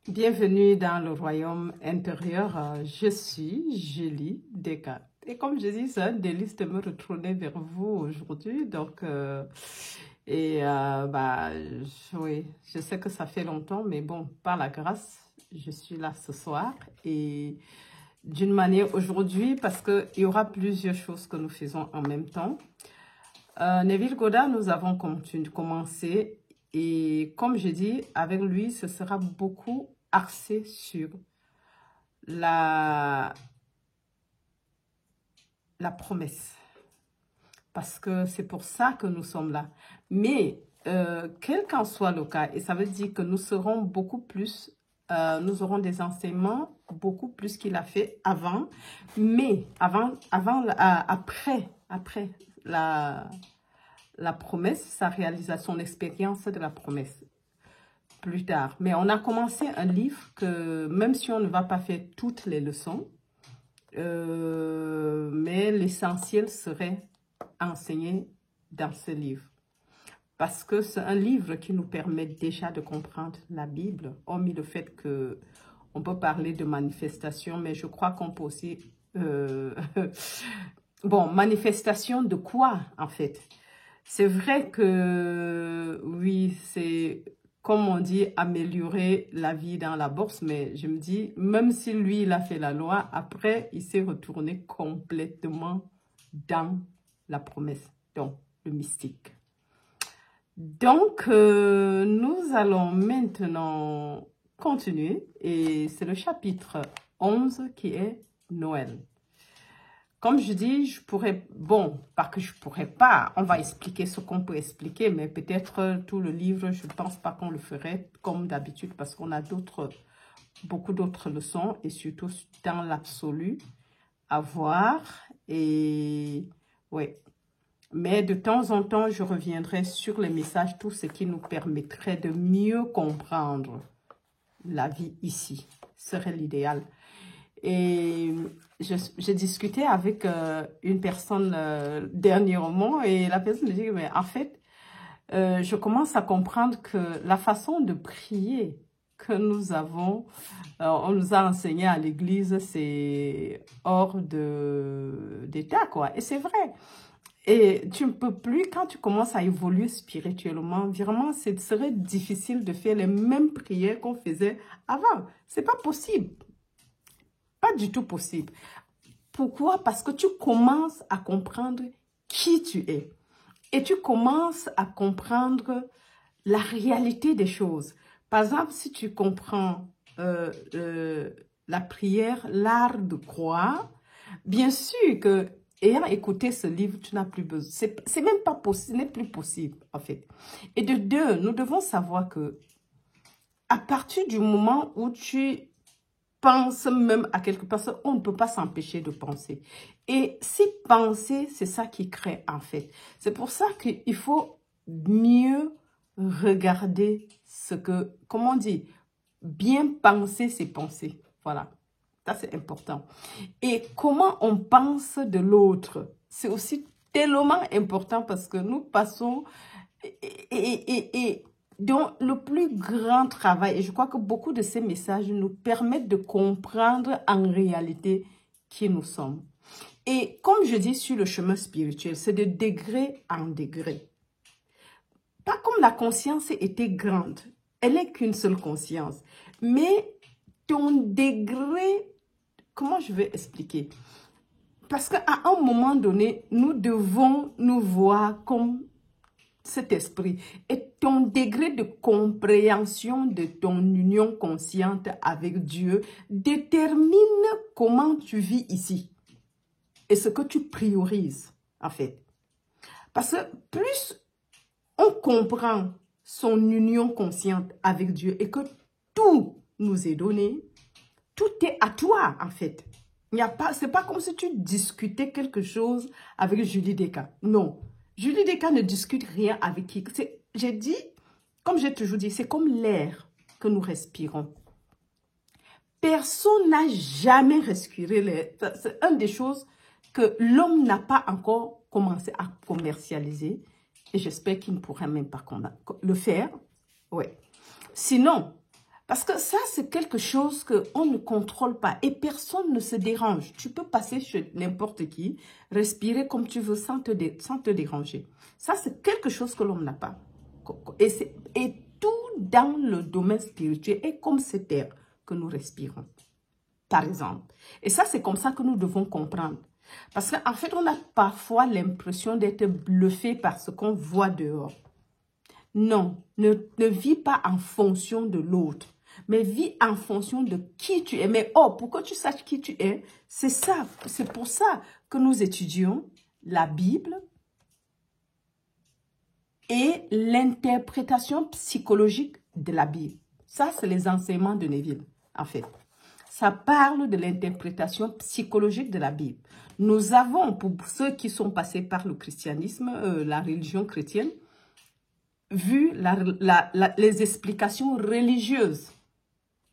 Bienvenue dans le royaume intérieur. Je suis Julie Descartes. Et comme je dis, c'est un délice de me retourner vers vous aujourd'hui. Oui, je sais que ça fait longtemps, mais bon, par la grâce, je suis là ce soir. Et d'une manière aujourd'hui, parce qu'il y aura plusieurs choses que nous faisons en même temps. Neville Goddard, nous avons commencé. Et comme je dis, avec lui, ce sera beaucoup axé sur la promesse. Parce que c'est pour ça que nous sommes là. Mais, quel qu'en soit le cas, et ça veut dire que nous serons beaucoup plus, nous aurons des enseignements beaucoup plus qu'il a fait avant. Mais, après la promesse, sa réalisation, l'expérience de la promesse. Plus tard. Mais on a commencé un livre que, même si on ne va pas faire toutes les leçons, mais l'essentiel serait enseigné dans ce livre. Parce que c'est un livre qui nous permet déjà de comprendre la Bible, hormis le fait qu'on peut parler de manifestation, mais je crois qu'on peut aussi... Bon, manifestation de quoi, en fait? C'est vrai que, oui, c'est... comme on dit, améliorer la vie dans la bourse. Mais je me dis, même si lui, il a fait la loi, après, il s'est retourné complètement dans la promesse, donc le mystique. Donc, nous allons maintenant continuer. Et c'est le chapitre 11 qui est Noël. Comme je dis, je pourrais, bon, pas que je pourrais pas, on va expliquer ce qu'on peut expliquer, mais peut-être tout le livre, je ne pense pas qu'on le ferait comme d'habitude parce qu'on a beaucoup d'autres leçons et surtout dans l'absolu à voir. Et ouais, mais de temps en temps, je reviendrai sur les messages, tout ce qui nous permettrait de mieux comprendre la vie ici, serait l'idéal. Et j'ai discuté avec une personne dernièrement et la personne me dit, mais en fait, je commence à comprendre que la façon de prier que nous avons, on nous a enseigné à l'église, c'est hors d'état, quoi. Et c'est vrai. Et tu ne peux plus, quand tu commences à évoluer spirituellement, vraiment, ce serait difficile de faire les mêmes prières qu'on faisait avant. C'est pas possible. Pas du tout possible. Pourquoi? Parce que tu commences à comprendre qui tu es. Et tu commences à comprendre la réalité des choses. Par exemple, si tu comprends la prière, l'art de croire, bien sûr que, ayant écouté ce livre, tu n'as plus besoin. C'est même pas possible, ce n'est plus possible, en fait. Et de deux, nous devons savoir que à partir du moment où tu pense même à quelque chose, on ne peut pas s'empêcher de penser. Et si penser, c'est ça qui crée en fait. C'est pour ça qu'il faut mieux regarder ce que, comment on dit, bien penser ses pensées. Voilà, ça c'est important. Et comment on pense de l'autre, c'est aussi tellement important parce que nous passons donc, le plus grand travail, et je crois que beaucoup de ces messages nous permettent de comprendre en réalité qui nous sommes. Et comme je dis sur le chemin spirituel, c'est de degré en degré. Pas comme la conscience était grande, elle n'est qu'une seule conscience. Mais ton degré, comment je vais expliquer? Parce qu'à un moment donné, nous devons nous voir comme cet esprit et ton degré de compréhension de ton union consciente avec Dieu détermine comment tu vis ici et ce que tu priorises en fait. Parce que plus on comprend son union consciente avec Dieu et que tout nous est donné, tout est à toi en fait. C'est pas comme si tu discutais quelque chose avec Julie Descartes. Non. Julie Descartes ne discute rien avec qui. J'ai dit, comme j'ai toujours dit, c'est comme l'air que nous respirons. Personne n'a jamais respiré l'air. C'est une des choses que l'homme n'a pas encore commencé à commercialiser. Et j'espère qu'il ne pourra même pas le faire. Ouais. Sinon, Parce que ça, c'est quelque chose qu'on ne contrôle pas et personne ne se dérange. Tu peux passer chez n'importe qui, respirer comme tu veux sans te déranger. Ça, c'est quelque chose que l'homme n'a pas. Et tout dans le domaine spirituel est comme cet air que nous respirons, par exemple. Et ça, c'est comme ça que nous devons comprendre. Parce qu'en fait, on a parfois l'impression d'être bluffé par ce qu'on voit dehors. Non, ne vis pas en fonction de l'autre, mais vis en fonction de qui tu es. Mais pour que tu saches qui tu es, c'est ça. C'est pour ça que nous étudions la Bible et l'interprétation psychologique de la Bible. Ça, c'est les enseignements de Neville, en fait. Ça parle de l'interprétation psychologique de la Bible. Nous avons, pour ceux qui sont passés par le christianisme, la religion chrétienne, vu les explications religieuses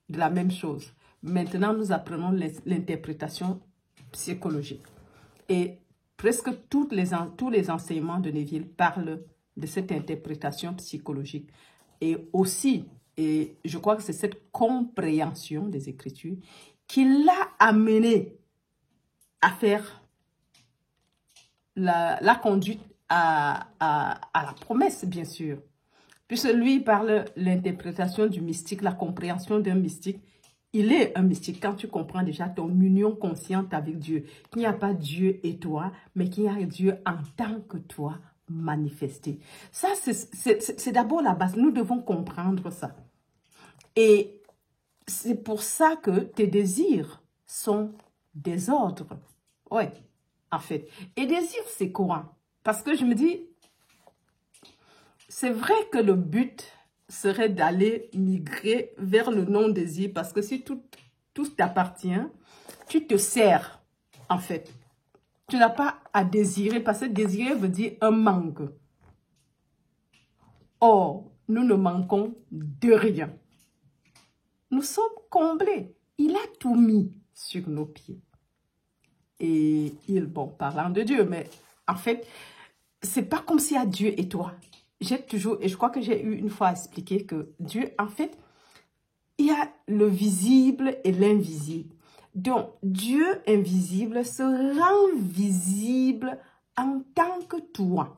de la même chose. Maintenant, nous apprenons l'interprétation psychologique. Et presque tous les enseignements de Neville parlent de cette interprétation psychologique. Et aussi, et je crois que c'est cette compréhension des Écritures qui l'a amené à faire la conduite à la promesse, bien sûr. Puisque lui parle de l'interprétation du mystique, la compréhension d'un mystique. Il est un mystique quand tu comprends déjà ton union consciente avec Dieu. Qu'il n'y a pas Dieu et toi, mais qu'il y a Dieu en tant que toi manifesté. Ça, c'est d'abord la base. Nous devons comprendre ça. Et c'est pour ça que tes désirs sont des ordres. Oui, en fait. Et désir, c'est quoi? Parce que je me dis, c'est vrai que le but serait d'aller migrer vers le non-désir parce que si tout t'appartient, tu te sers, en fait. Tu n'as pas à désirer parce que désirer veut dire un manque. Or, nous ne manquons de rien. Nous sommes comblés. Il a tout mis sur nos pieds. Et bon, parlant de Dieu, mais en fait, c'est pas comme s'il y a Dieu et toi. J'ai toujours, et je crois que j'ai eu une fois expliqué que Dieu, en fait, il y a le visible et l'invisible. Donc, Dieu invisible se rend visible en tant que toi.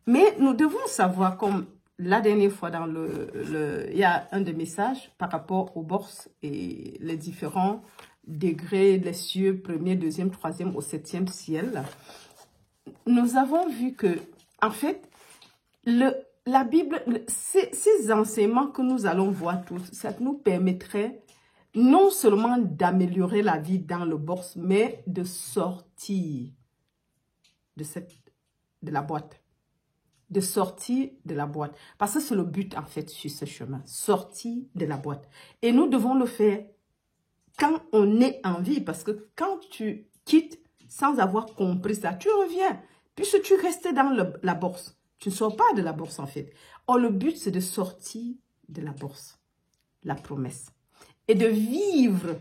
Mais nous devons savoir, comme la dernière fois, il y a un des messages par rapport aux bourses et les différents degrés, les cieux, premier, deuxième, troisième, au septième ciel. Nous avons vu que, en fait, la Bible, ces enseignements que nous allons voir tous, ça nous permettrait non seulement d'améliorer la vie dans le bourse, mais de sortir de la boîte. De sortir de la boîte. Parce que c'est le but, en fait, sur ce chemin. Sortir de la boîte. Et nous devons le faire quand on est en vie. Parce que quand tu quittes sans avoir compris ça, tu reviens. Puisque tu restes dans la bourse. Tu ne sors pas de la bourse, en fait. Or, le but, c'est de sortir de la bourse. La promesse. Et de vivre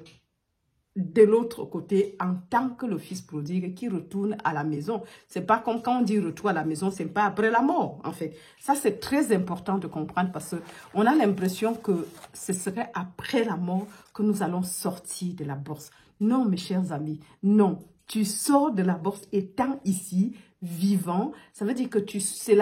de l'autre côté en tant que le fils prodigue qui retourne à la maison. C'est pas comme quand on dit retour à la maison, c'est pas après la mort, en fait. Ça, c'est très important de comprendre parce qu'on a l'impression que ce serait après la mort que nous allons sortir de la bourse. Non, mes chers amis, non. Tu sors de la bourse étant ici, vivant. Ça veut dire que c'est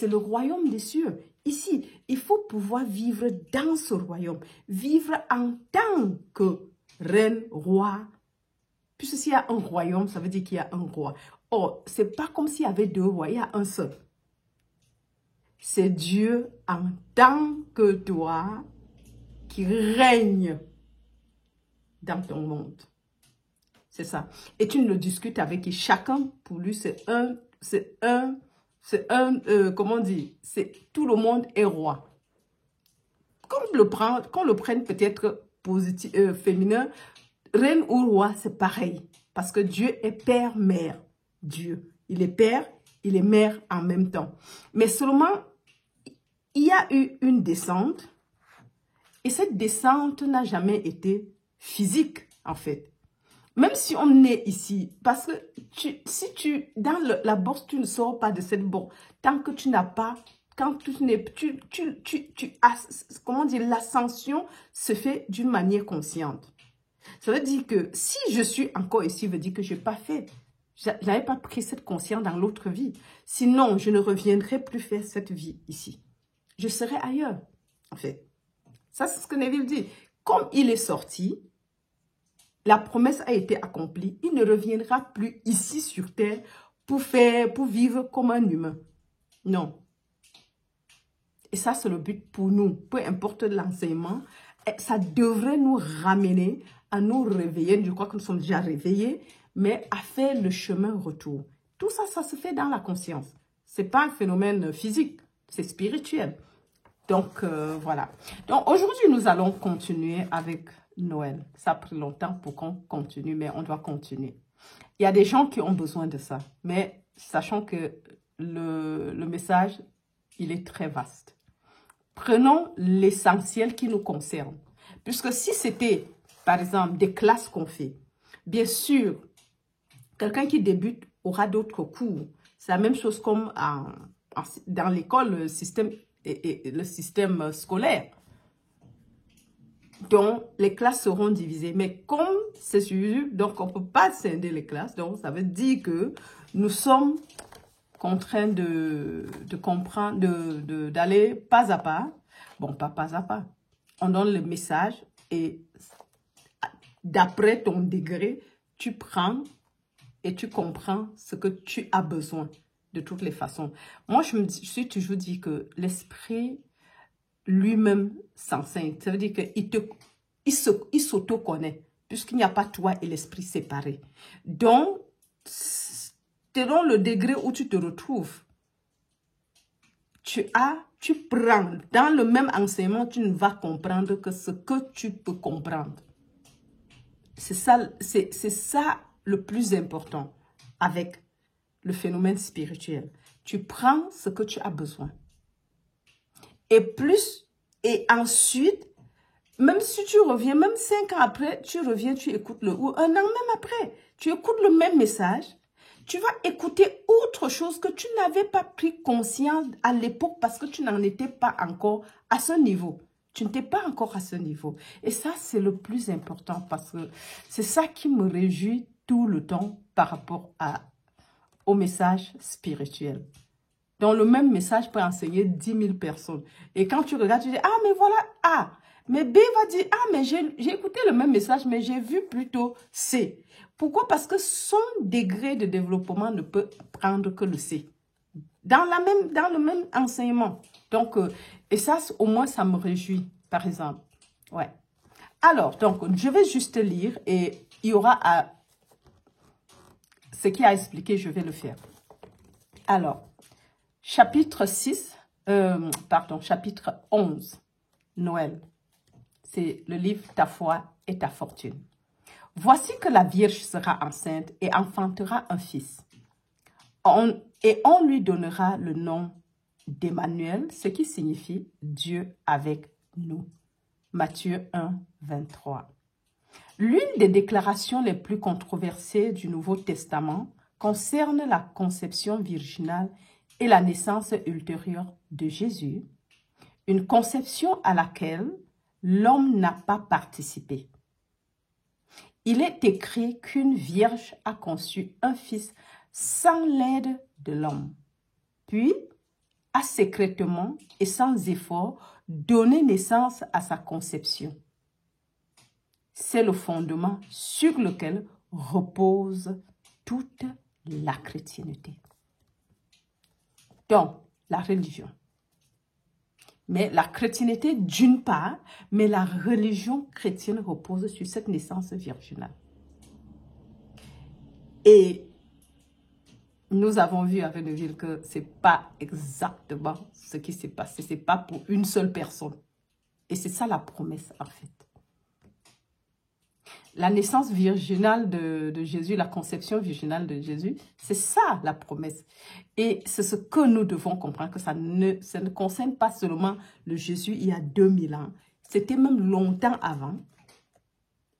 le royaume des cieux. Ici, il faut pouvoir vivre dans ce royaume. Vivre en tant que reine, roi. Puisque s'il y a un royaume, ça veut dire qu'il y a un roi. Or, ce n'est pas comme s'il y avait deux rois, il y a un seul. C'est Dieu en tant que toi qui règne dans ton monde. C'est ça. Et tu ne le discutes avec qui? Chacun, pour lui, comment on dit? Tout le monde est roi. Qu'on le prenne peut-être positif, féminin, reine ou roi, c'est pareil. Parce que Dieu est père, mère. Dieu, il est père, il est mère en même temps. Mais seulement, il y a eu une descente. Et cette descente n'a jamais été physique, en fait. Même si on est ici, parce que dans la bourse, tu ne sors pas de cette bourse tant que tu n'as pas quand comment dire, l'ascension se fait d'une manière consciente. Ça veut dire que si je suis encore ici, ça veut dire que je n'ai pas fait. Je n'avais pas pris cette conscience dans l'autre vie. Sinon, je ne reviendrai plus faire cette vie ici. Je serai ailleurs, en fait. Ça, c'est ce que Neville dit. Comme il est sorti, la promesse a été accomplie. Il ne reviendra plus ici sur terre pour vivre comme un humain. Non. Et ça, c'est le but pour nous. Peu importe l'enseignement, ça devrait nous ramener à nous réveiller. Je crois que nous sommes déjà réveillés, mais à faire le chemin retour. Tout ça, ça se fait dans la conscience. Ce n'est pas un phénomène physique, c'est spirituel. Donc, voilà. Donc, aujourd'hui, nous allons continuer avec Noël. Ça a pris longtemps pour qu'on continue, mais on doit continuer. Il y a des gens qui ont besoin de ça, mais sachant que le message, il est très vaste. Prenons l'essentiel qui nous concerne. Puisque si c'était, par exemple, des classes qu'on fait, bien sûr, quelqu'un qui débute aura d'autres cours. C'est la même chose comme dans l'école, le système scolaire. Donc, les classes seront divisées. Mais comme c'est sur YouTube, donc on ne peut pas scinder les classes. Donc, ça veut dire que nous sommes contraints de comprendre, d'aller pas à pas. Bon, pas à pas. On donne le message et d'après ton degré, tu prends et tu comprends ce que tu as besoin de toutes les façons. Moi, je me suis toujours dit que l'esprit lui-même s'enseigne. Ça veut dire qu'il s'auto-connaît, puisqu'il n'y a pas toi et l'esprit séparés. Donc, selon le degré où tu te retrouves, tu prends. Dans le même enseignement, tu ne vas comprendre que ce que tu peux comprendre. C'est ça le plus important avec le phénomène spirituel. Tu prends ce que tu as besoin. Et ensuite, même si tu reviens, même 5 ans après, tu reviens, tu écoutes ou 1 an même après, tu écoutes le même message, tu vas écouter autre chose que tu n'avais pas pris conscience à l'époque parce que tu n'en étais pas encore à ce niveau. Tu n'étais pas encore à ce niveau. Et ça, c'est le plus important parce que c'est ça qui me réjouit tout le temps par rapport au message spirituel. Dans le même message peut enseigner 10 000 personnes. Et quand tu regardes, tu dis, ah, mais voilà A. Mais B va dire, ah, mais j'ai écouté le même message, mais j'ai vu plutôt C. Pourquoi? Parce que son degré de développement ne peut prendre que le C. Dans le même enseignement. Donc, et ça, au moins, ça me réjouit, par exemple. Ouais. Alors, donc, je vais juste lire et il y aura ce qui a expliqué, je vais le faire. Alors, chapitre 11, Noël. C'est le livre « Ta foi et ta fortune ». Voici que la Vierge sera enceinte et enfantera un fils. Et on lui donnera le nom d'Emmanuel, ce qui signifie « Dieu avec nous ». Matthieu 1, 23. L'une des déclarations les plus controversées du Nouveau Testament concerne la conception virginale et la naissance ultérieure de Jésus, une conception à laquelle l'homme n'a pas participé. Il est écrit qu'une vierge a conçu un fils sans l'aide de l'homme, puis a secrètement et sans effort donné naissance à sa conception. C'est le fondement sur lequel repose toute la chrétienté. Donc, la religion. Mais la chrétienté d'une part, mais la religion chrétienne repose sur cette naissance virginale. Et nous avons vu avec Neville que ce n'est pas exactement ce qui s'est passé. Ce n'est pas pour une seule personne. Et c'est ça la promesse en fait. La naissance virginale de Jésus, la conception virginale de Jésus, c'est ça la promesse. Et c'est ce que nous devons comprendre, que ça ne concerne pas seulement le Jésus il y a 2000 ans. C'était même longtemps avant.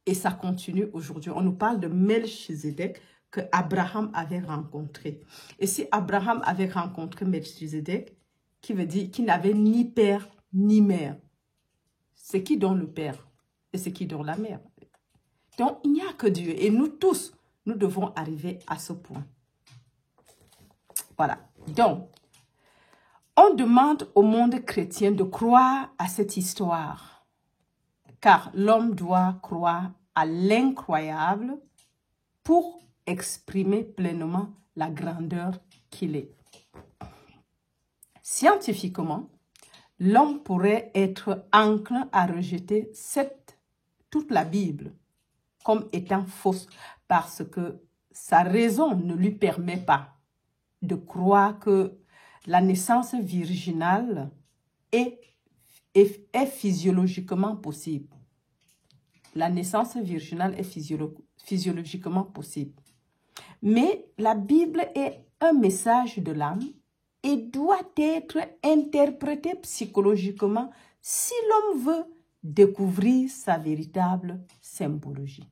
Et ça continue aujourd'hui. On nous parle de Melchizedek que Abraham avait rencontré. Et si Abraham avait rencontré Melchizedek, qui veut dire qui n'avait ni père ni mère. C'est qui donne le père et c'est qui donne la mère. Donc, il n'y a que Dieu. Et nous tous, nous devons arriver à ce point. Voilà. Donc, on demande au monde chrétien de croire à cette histoire. Car l'homme doit croire à l'incroyable pour exprimer pleinement la grandeur qu'il est. Scientifiquement, l'homme pourrait être enclin à rejeter toute la Bible comme étant fausse parce que sa raison ne lui permet pas de croire que la naissance virginale est physiologiquement possible. La naissance virginale est physiologiquement possible. Mais la Bible est un message de l'âme et doit être interprétée psychologiquement si l'homme veut découvrir sa véritable symbologie.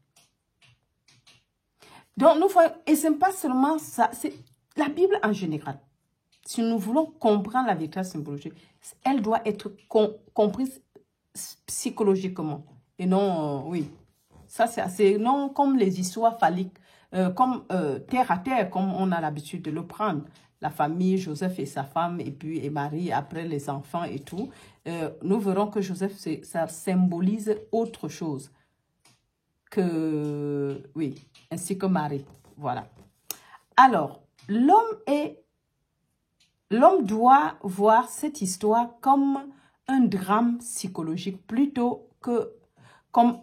Donc, nous voyons, et ce n'est pas seulement ça, c'est la Bible en général. Si nous voulons comprendre la véritable symbologie, elle doit être comprise psychologiquement. Et non, oui, ça c'est assez, non comme les histoires phalliques, comme terre à terre, comme on a l'habitude de le prendre. La famille, Joseph et sa femme, et puis Marie, après les enfants et tout. Nous verrons que Joseph, ça symbolise autre chose que, oui, ainsi que Marie. Voilà. Alors, l'homme doit voir cette histoire comme un drame psychologique plutôt que comme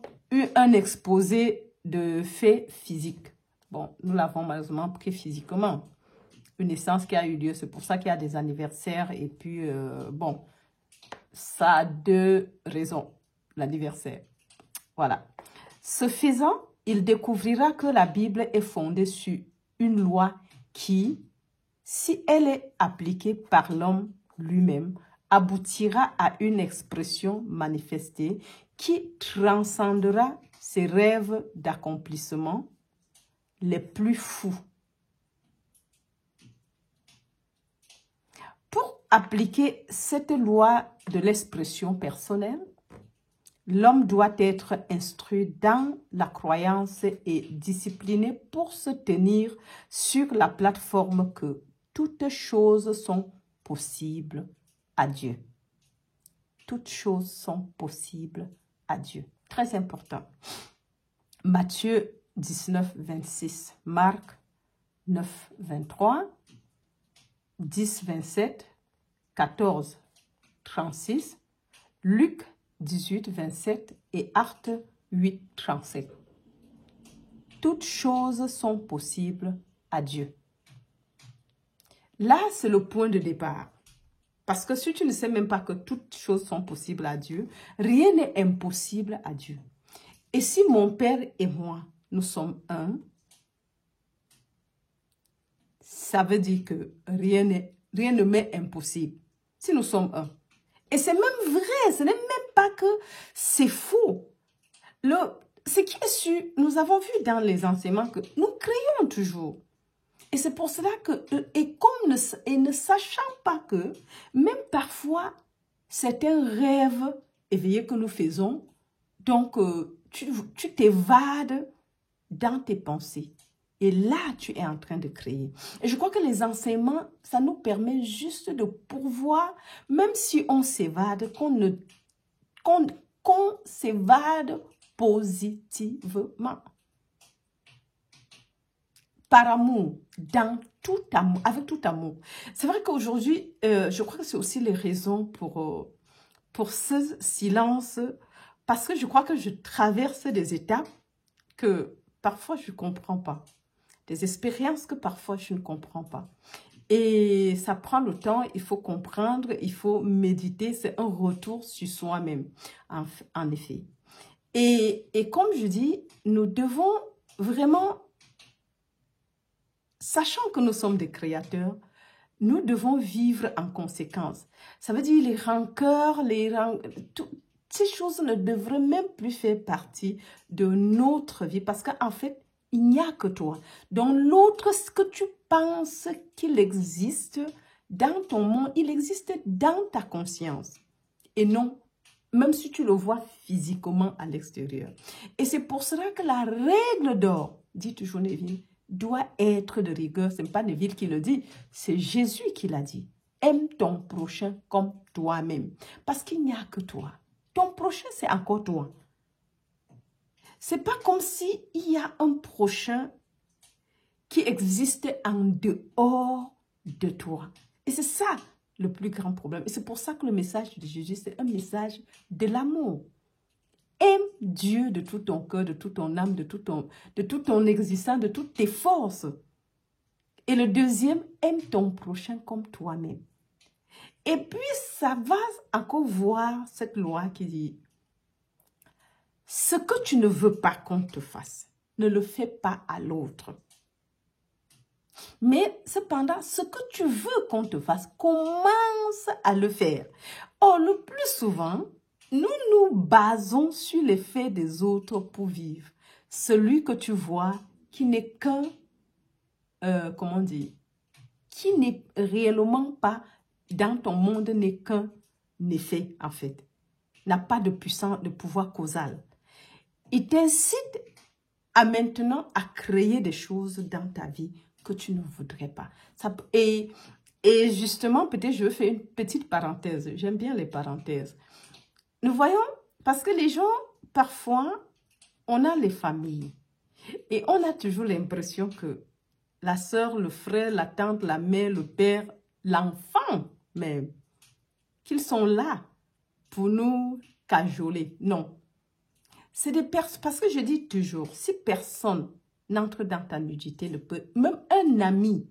un exposé de faits physiques. Bon, nous l'avons malheureusement pris physiquement. Une naissance qui a eu lieu, c'est pour ça qu'il y a des anniversaires. Et puis, bon, ça a deux raisons, l'anniversaire. Voilà. Ce faisant, il découvrira que la Bible est fondée sur une loi qui, si elle est appliquée par l'homme lui-même, aboutira à une expression manifestée qui transcendra ses rêves d'accomplissement les plus fous. Pour appliquer cette loi de l'expression personnelle, l'homme doit être instruit dans la croyance et discipliné pour se tenir sur la plateforme que toutes choses sont possibles à Dieu. Toutes choses sont possibles à Dieu. Très important. Matthieu 19, 26, Marc 9, 23, 10, 27, 14, 36, Luc 18, 27 et Actes 8, 37. Toutes choses sont possibles à Dieu. Là, c'est le point de départ. Parce que si tu ne sais même pas que toutes choses sont possibles à Dieu, rien n'est impossible à Dieu. Et si mon Père et moi, nous sommes un, ça veut dire que rien ne m'est impossible. Si nous sommes un. Et c'est même vrai, ce n'est même pas que c'est faux. Ce qui est sûr, nous avons vu dans les enseignements que nous créons toujours. Et c'est pour cela que, et ne sachant pas que, même parfois, c'est un rêve éveillé que nous faisons, donc tu t'évades dans tes pensées. Et là, tu es en train de créer. Et je crois que les enseignements, ça nous permet juste de pourvoir, même si on s'évade, qu'on s'évade positivement. Par amour, dans tout amour, avec tout amour. C'est vrai qu'aujourd'hui, je crois que c'est aussi les raisons pour ce silence, parce que je crois que je traverse des étapes que parfois je ne comprends pas. Des expériences que parfois je ne comprends pas. Et ça prend le temps, il faut comprendre, il faut méditer, c'est un retour sur soi-même, en effet. Et comme je dis, nous devons vraiment, sachant que nous sommes des créateurs, nous devons vivre en conséquence. Ça veut dire les rancœurs, ces choses ne devraient même plus faire partie de notre vie parce qu'en fait, il n'y a que toi. Dans l'autre, ce que tu penses qu'il existe dans ton monde, il existe dans ta conscience. Et non, même si tu le vois physiquement à l'extérieur. Et c'est pour cela que la règle d'or, dit toujours Neville, doit être de rigueur. Ce n'est pas Neville qui le dit, c'est Jésus qui l'a dit. Aime ton prochain comme toi-même. Parce qu'il n'y a que toi. Ton prochain, c'est encore toi. C'est pas comme s'il y a un prochain qui existe en dehors de toi. Et c'est ça le plus grand problème. Et c'est pour ça que le message de Jésus, c'est un message de l'amour. Aime Dieu de tout ton cœur, de toute ton âme, de toute ton existence, de toutes tes forces. Et le deuxième, aime ton prochain comme toi-même. Et puis, ça va encore voir cette loi qui dit, ce que tu ne veux pas qu'on te fasse, ne le fais pas à l'autre. Mais cependant, ce que tu veux qu'on te fasse, commence à le faire. Or, le plus souvent, nous nous basons sur les faits des autres pour vivre. Celui que tu vois qui n'est qu'un, comment dire, qui n'est réellement pas dans ton monde, n'est qu'un effet en fait. N'a pas de puissance, de pouvoir causal. Il t'incite à maintenant à créer des choses dans ta vie que tu ne voudrais pas. Et justement, peut-être je vais faire une petite parenthèse. J'aime bien les parenthèses. Nous voyons, parce que les gens, parfois, on a les familles. Et on a toujours l'impression que la sœur, le frère, la tante, la mère, le père, l'enfant même, qu'ils sont là pour nous cajoler. Non. C'est des personnes, parce que je dis toujours, si personne n'entre dans ta nudité, même un ami,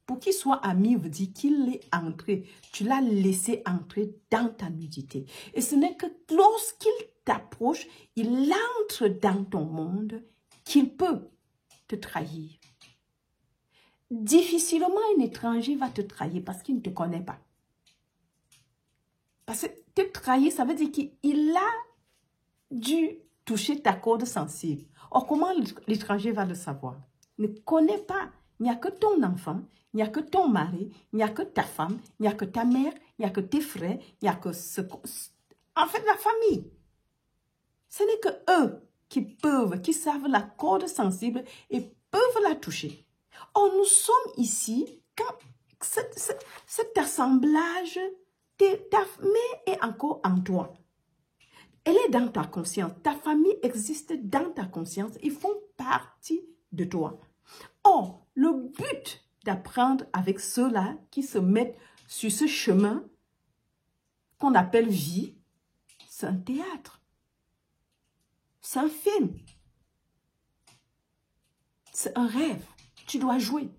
pour qu'il soit ami, vous dit qu'il est entré, tu l'as laissé entrer dans ta nudité. Et ce n'est que lorsqu'il t'approche, il entre dans ton monde, qu'il peut te trahir. Difficilement, un étranger va te trahir parce qu'il ne te connaît pas. Parce que te trahir, ça veut dire qu'il a dû toucher ta corde sensible. Or, comment l'étranger va le savoir? Il ne connaît pas. Il n'y a que ton enfant, il n'y a que ton mari, il n'y a que ta femme, il n'y a que ta mère, il n'y a que tes frères, il n'y a que en fait, la famille. Ce n'est que eux qui savent la corde sensible et peuvent la toucher. Or, nous sommes ici, quand cet assemblage, ta mère est encore en toi. Elle est dans ta conscience. Ta famille existe dans ta conscience. Ils font partie de toi. Or, le but d'apprendre avec ceux-là qui se mettent sur ce chemin qu'on appelle vie, c'est un théâtre. C'est un film. C'est un rêve. Tu dois jouer.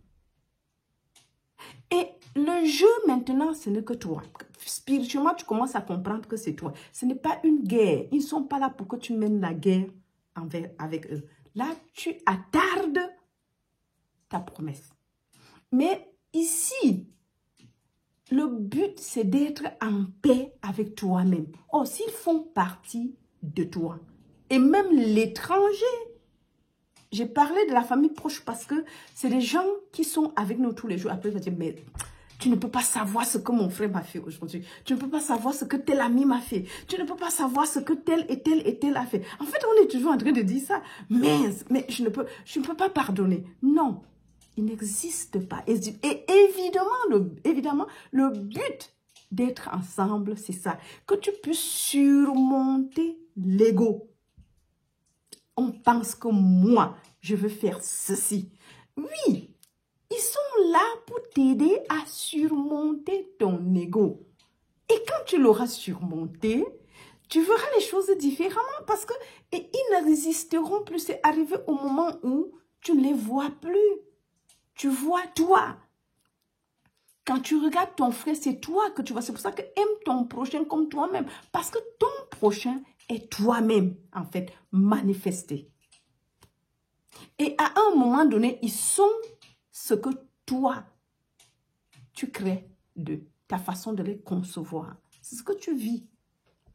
Et le jeu maintenant, ce n'est que toi. Spirituellement, tu commences à comprendre que c'est toi. Ce n'est pas une guerre. Ils ne sont pas là pour que tu mènes la guerre avec eux. Là, tu attardes ta promesse. Mais ici, le but, c'est d'être en paix avec toi-même. Oh, s'ils font partie de toi, et même l'étranger, j'ai parlé de la famille proche parce que c'est des gens qui sont avec nous tous les jours. Après, je vais dire, mais tu ne peux pas savoir ce que mon frère m'a fait aujourd'hui. Tu ne peux pas savoir ce que tel ami m'a fait. Tu ne peux pas savoir ce que tel et tel et tel a fait. En fait, on est toujours en train de dire ça. Mais je ne peux pas pardonner. Non, il n'existe pas. Et évidemment, le but d'être ensemble, c'est ça. Que tu puisses surmonter l'ego. On pense que moi, je veux faire ceci. Oui, ils sont là pour t'aider à surmonter ton ego. Et quand tu l'auras surmonté, tu verras les choses différemment parce que ils ne résisteront plus. C'est arrivé au moment où tu ne les vois plus. Tu vois toi. Quand tu regardes ton frère, c'est toi que tu vois. C'est pour ça que aime ton prochain comme toi-même. Parce que ton prochain est toi-même, en fait, manifesté. Et à un moment donné, ils sont ce que toi, tu crées d'eux. Ta façon de les concevoir. C'est ce que tu vis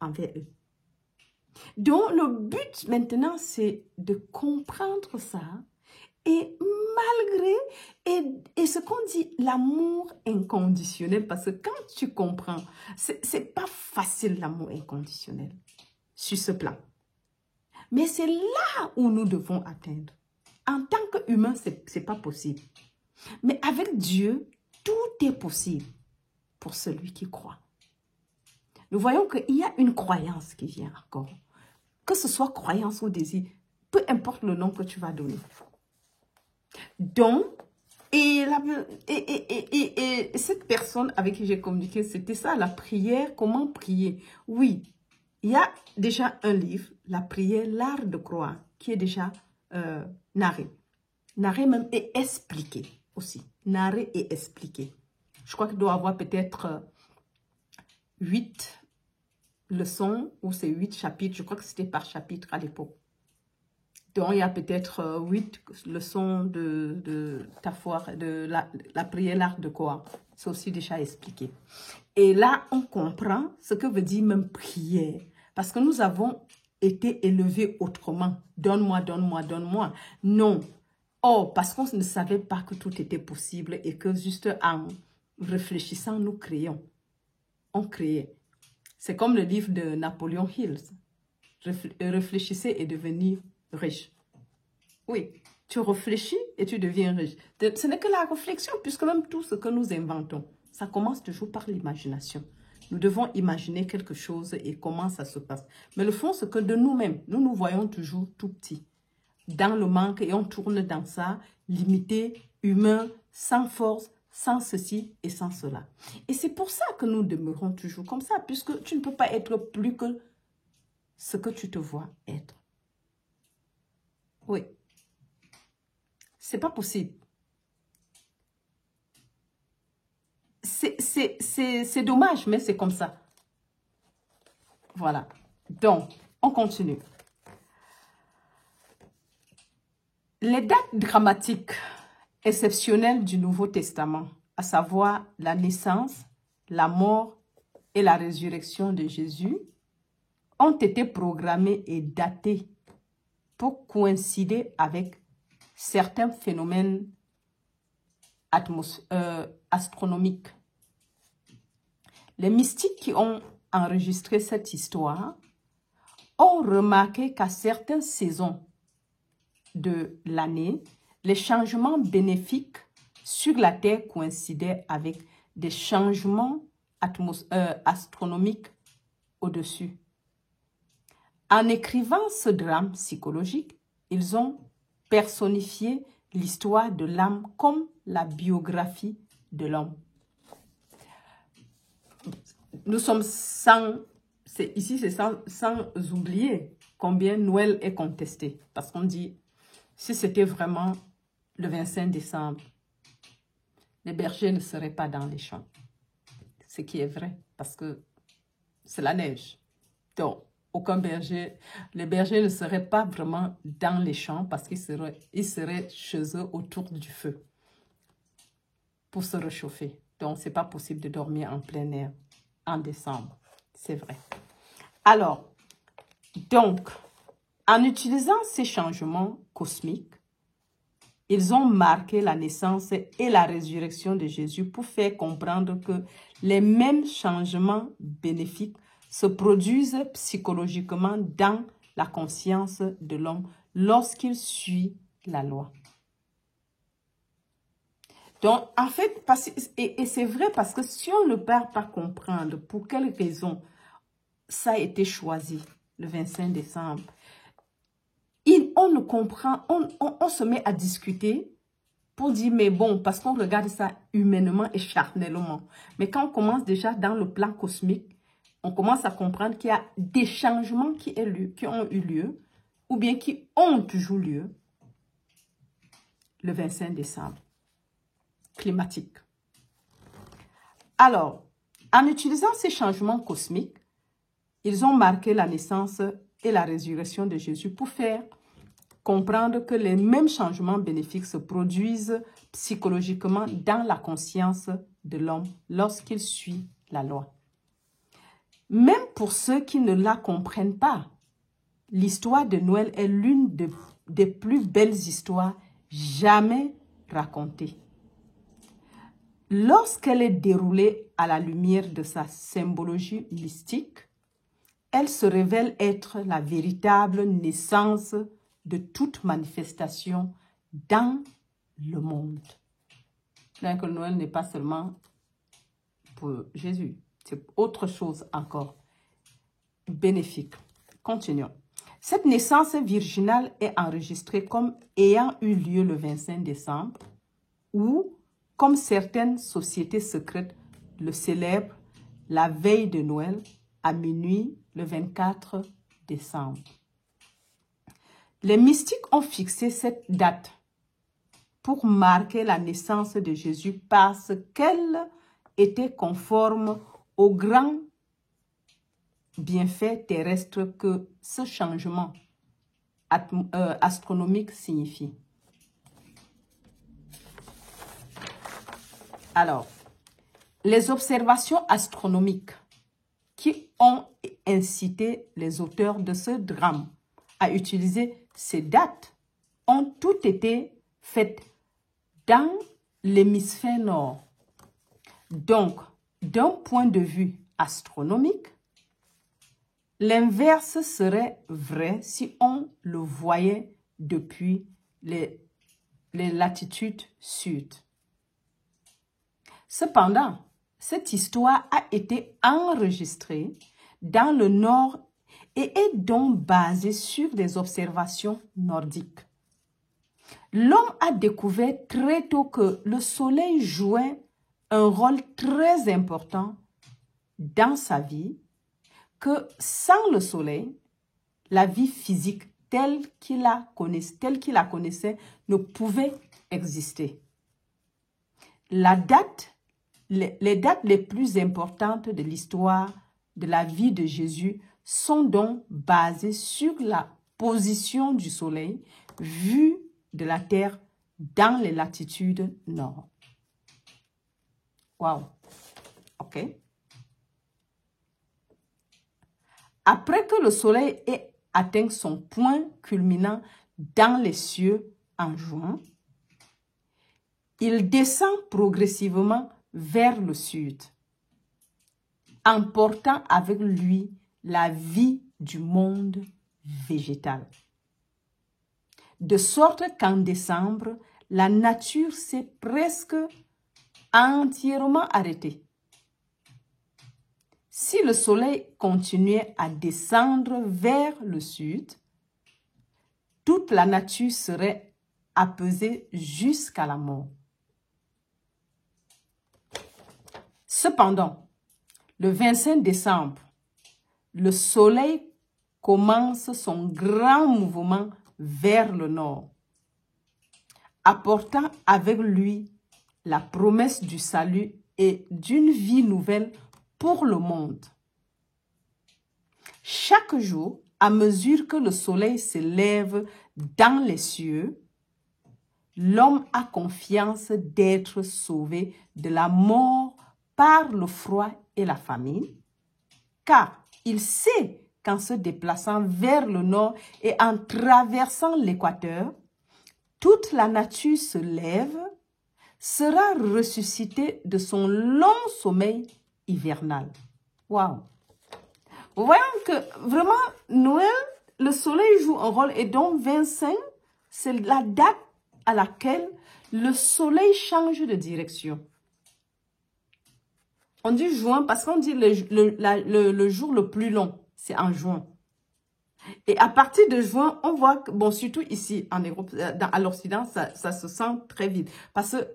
envers eux. Donc, le but maintenant, c'est de comprendre ça Et malgré, et ce qu'on dit, l'amour inconditionnel, parce que quand tu comprends, c'est pas facile l'amour inconditionnel sur ce plan. Mais c'est là où nous devons atteindre. En tant qu'humain, c'est pas possible. Mais avec Dieu, tout est possible pour celui qui croit. Nous voyons qu'il y a une croyance qui vient encore. Que ce soit croyance ou désir, peu importe le nom que tu vas donner. Donc, et cette personne avec qui j'ai communiqué, c'était ça, la prière, comment prier. Oui, il y a déjà un livre, la prière, l'art de croire, qui est déjà narré. Narré même et expliqué aussi. Narré et expliqué. Je crois qu'il doit y avoir peut-être 8 leçons ou c'est 8 chapitres. Je crois que c'était par chapitre à l'époque. Donc, il y a peut-être 8 leçons de ta foi, de la prière, l'art de quoi. C'est aussi déjà expliqué. Et là, on comprend ce que veut dire même prière. Parce que nous avons été élevés autrement. Donne-moi, donne-moi, donne-moi. Non. Oh, parce qu'on ne savait pas que tout était possible et que juste en réfléchissant, nous créons. On créait. C'est comme le livre de Napoléon Hill. Réfléchissez et devenir riche. Oui, tu réfléchis et tu deviens riche. Ce n'est que la réflexion, puisque même tout ce que nous inventons, ça commence toujours par l'imagination. Nous devons imaginer quelque chose et comment ça se passe. Mais le fond, c'est que de nous-mêmes, nous nous voyons toujours tout petits, dans le manque et on tourne dans ça, limité, humain, sans force, sans ceci et sans cela. Et c'est pour ça que nous demeurons toujours comme ça, puisque tu ne peux pas être plus que ce que tu te vois être. Oui. C'est pas possible. C'est dommage, mais c'est comme ça. Voilà. Donc, on continue. Les dates dramatiques exceptionnelles du Nouveau Testament, à savoir la naissance, la mort et la résurrection de Jésus, ont été programmées et datées pour coïncider avec certains phénomènes astronomiques. Les mystiques qui ont enregistré cette histoire ont remarqué qu'à certaines saisons de l'année, les changements bénéfiques sur la Terre coïncidaient avec des changements astronomiques au-dessus. En écrivant ce drame psychologique, ils ont personnifié l'histoire de l'âme comme la biographie de l'homme. Nous sommes ici c'est sans oublier combien Noël est contesté. Parce qu'on dit, si c'était vraiment le 25 décembre, les bergers ne seraient pas dans les champs. Ce qui est vrai, parce que c'est la neige. Donc, aucun berger, les bergers ne seraient pas vraiment dans les champs parce qu'ils seraient chez eux autour du feu pour se réchauffer. Donc, ce n'est pas possible de dormir en plein air en décembre. C'est vrai. Alors, donc, en utilisant ces changements cosmiques, ils ont marqué la naissance et la résurrection de Jésus pour faire comprendre que les mêmes changements bénéfiques se produisent psychologiquement dans la conscience de l'homme lorsqu'il suit la loi. Donc, en fait, et c'est vrai parce que si on ne part pas comprendre pour quelle raison ça a été choisi le 25 décembre, on ne comprend, on se met à discuter pour dire, mais bon, parce qu'on regarde ça humainement et charnellement. Mais quand on commence déjà dans le plan cosmique, on commence à comprendre qu'il y a des changements qui ont eu lieu, ou bien qui ont toujours lieu, le 25 décembre, climatique. Alors, en utilisant ces changements cosmiques, ils ont marqué la naissance et la résurrection de Jésus pour faire comprendre que les mêmes changements bénéfiques se produisent psychologiquement dans la conscience de l'homme lorsqu'il suit la loi. Même pour ceux qui ne la comprennent pas, l'histoire de Noël est l'une des plus belles histoires jamais racontée. Lorsqu'elle est déroulée à la lumière de sa symbologie mystique, elle se révèle être la véritable naissance de toute manifestation dans le monde. Donc, Noël n'est pas seulement pour Jésus, c'est autre chose encore bénéfique. Continuons. Cette naissance virginale est enregistrée comme ayant eu lieu le 25 décembre ou, comme certaines sociétés secrètes le célèbrent, la veille de Noël à minuit le 24 décembre. Les mystiques ont fixé cette date pour marquer la naissance de Jésus parce qu'elle était conforme au grand bienfait terrestre que ce changement astronomique signifie. Alors, les observations astronomiques qui ont incité les auteurs de ce drame à utiliser ces dates ont toutes été faites dans l'hémisphère nord. Donc, d'un point de vue astronomique, l'inverse serait vrai si on le voyait depuis les latitudes sud. Cependant, cette histoire a été enregistrée dans le nord et est donc basée sur des observations nordiques. L'homme a découvert très tôt que le soleil jouait un rôle très important dans sa vie, que sans le soleil, la vie physique telle qu'il la connaissait ne pouvait exister. Les dates les plus importantes de l'histoire de la vie de Jésus sont donc basées sur la position du soleil vue de la terre dans les latitudes nord. Wow. OK. Après que le soleil ait atteint son point culminant dans les cieux en juin, il descend progressivement vers le sud, emportant avec lui la vie du monde végétal. De sorte qu'en décembre, la nature s'est presque entièrement arrêtée. Si le soleil continuait à descendre vers le sud, toute la nature serait apaisée jusqu'à la mort. Cependant, le 25 décembre, le soleil commence son grand mouvement vers le nord, apportant avec lui la promesse du salut et d'une vie nouvelle pour le monde. Chaque jour, à mesure que le soleil s'élève dans les cieux, l'homme a confiance d'être sauvé de la mort par le froid et la famine, car il sait qu'en se déplaçant vers le nord et en traversant l'équateur, toute la nature se lève, sera ressuscitée de son long sommeil hivernal. Waouh! Vous voyez que vraiment, Noël, le soleil joue un rôle et donc 25, c'est la date à laquelle le soleil change de direction. On dit juin parce qu'on dit le jour le plus long, c'est en juin. Et à partir de juin, on voit que, bon, surtout ici en Europe, à l'Occident, ça se sent très vite. Parce que,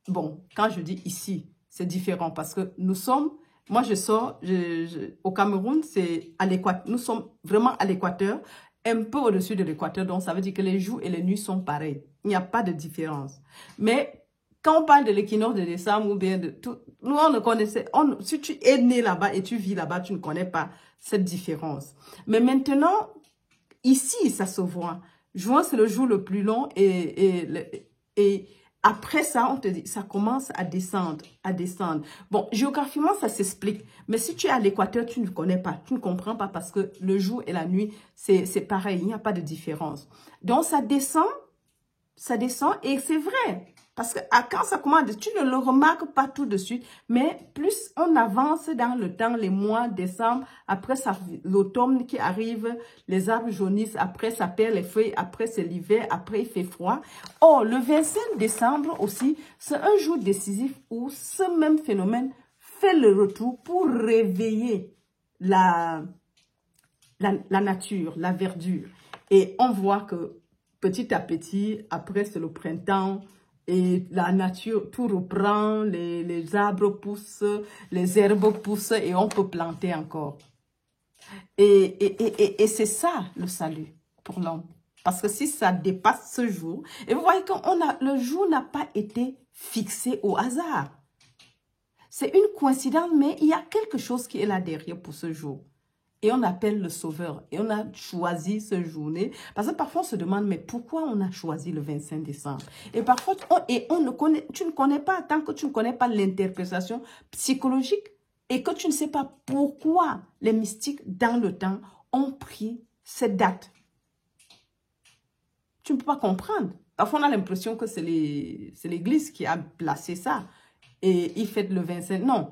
bon, quand je dis ici, c'est différent parce que nous sommes, moi je sors, au Cameroun, c'est à l'équateur, nous sommes vraiment à l'équateur, un peu au-dessus de l'équateur, donc ça veut dire que les jours et les nuits sont pareils. Il n'y a pas de différence. Mais quand on parle de l'équinoxe de décembre ou bien de tout, nous on ne connaissait, si tu es né là-bas et tu vis là-bas, tu ne connais pas cette différence. Mais maintenant, ici, ça se voit. Juin, c'est le jour le plus long et après ça, on te dit, ça commence à descendre, à descendre. Bon, géographiquement, ça s'explique. Mais si tu es à l'équateur, tu ne connais pas, tu ne comprends pas parce que le jour et la nuit, c'est pareil, il n'y a pas de différence. Donc, ça descend ça descend et c'est vrai. Parce que quand ça commence, tu ne le remarques pas tout de suite, mais plus on avance dans le temps, les mois, décembre, après l'automne qui arrive, les arbres jaunissent, après ça perd les feuilles, après c'est l'hiver, après il fait froid. Oh, le 25 décembre aussi, c'est un jour décisif où ce même phénomène fait le retour pour réveiller la nature, la verdure. Et on voit que petit à petit, après c'est le printemps, et la nature, tout reprend, les arbres poussent, les herbes poussent et on peut planter encore. Et c'est ça le salut pour l'homme. Parce que si ça dépasse ce jour, et vous voyez que le jour n'a pas été fixé au hasard. C'est une coïncidence, mais il y a quelque chose qui est là derrière pour ce jour. Et on appelle le Sauveur. Et on a choisi cette journée. Parce que parfois on se demande, mais pourquoi on a choisi le 25 décembre? Et parfois, tu ne connais pas, tant que tu ne connais pas l'interprétation psychologique et que tu ne sais pas pourquoi les mystiques dans le temps ont pris cette date. Tu ne peux pas comprendre. Parfois on a l'impression que c'est l'Église qui a placé ça. Et ils fêtent le 25. Non.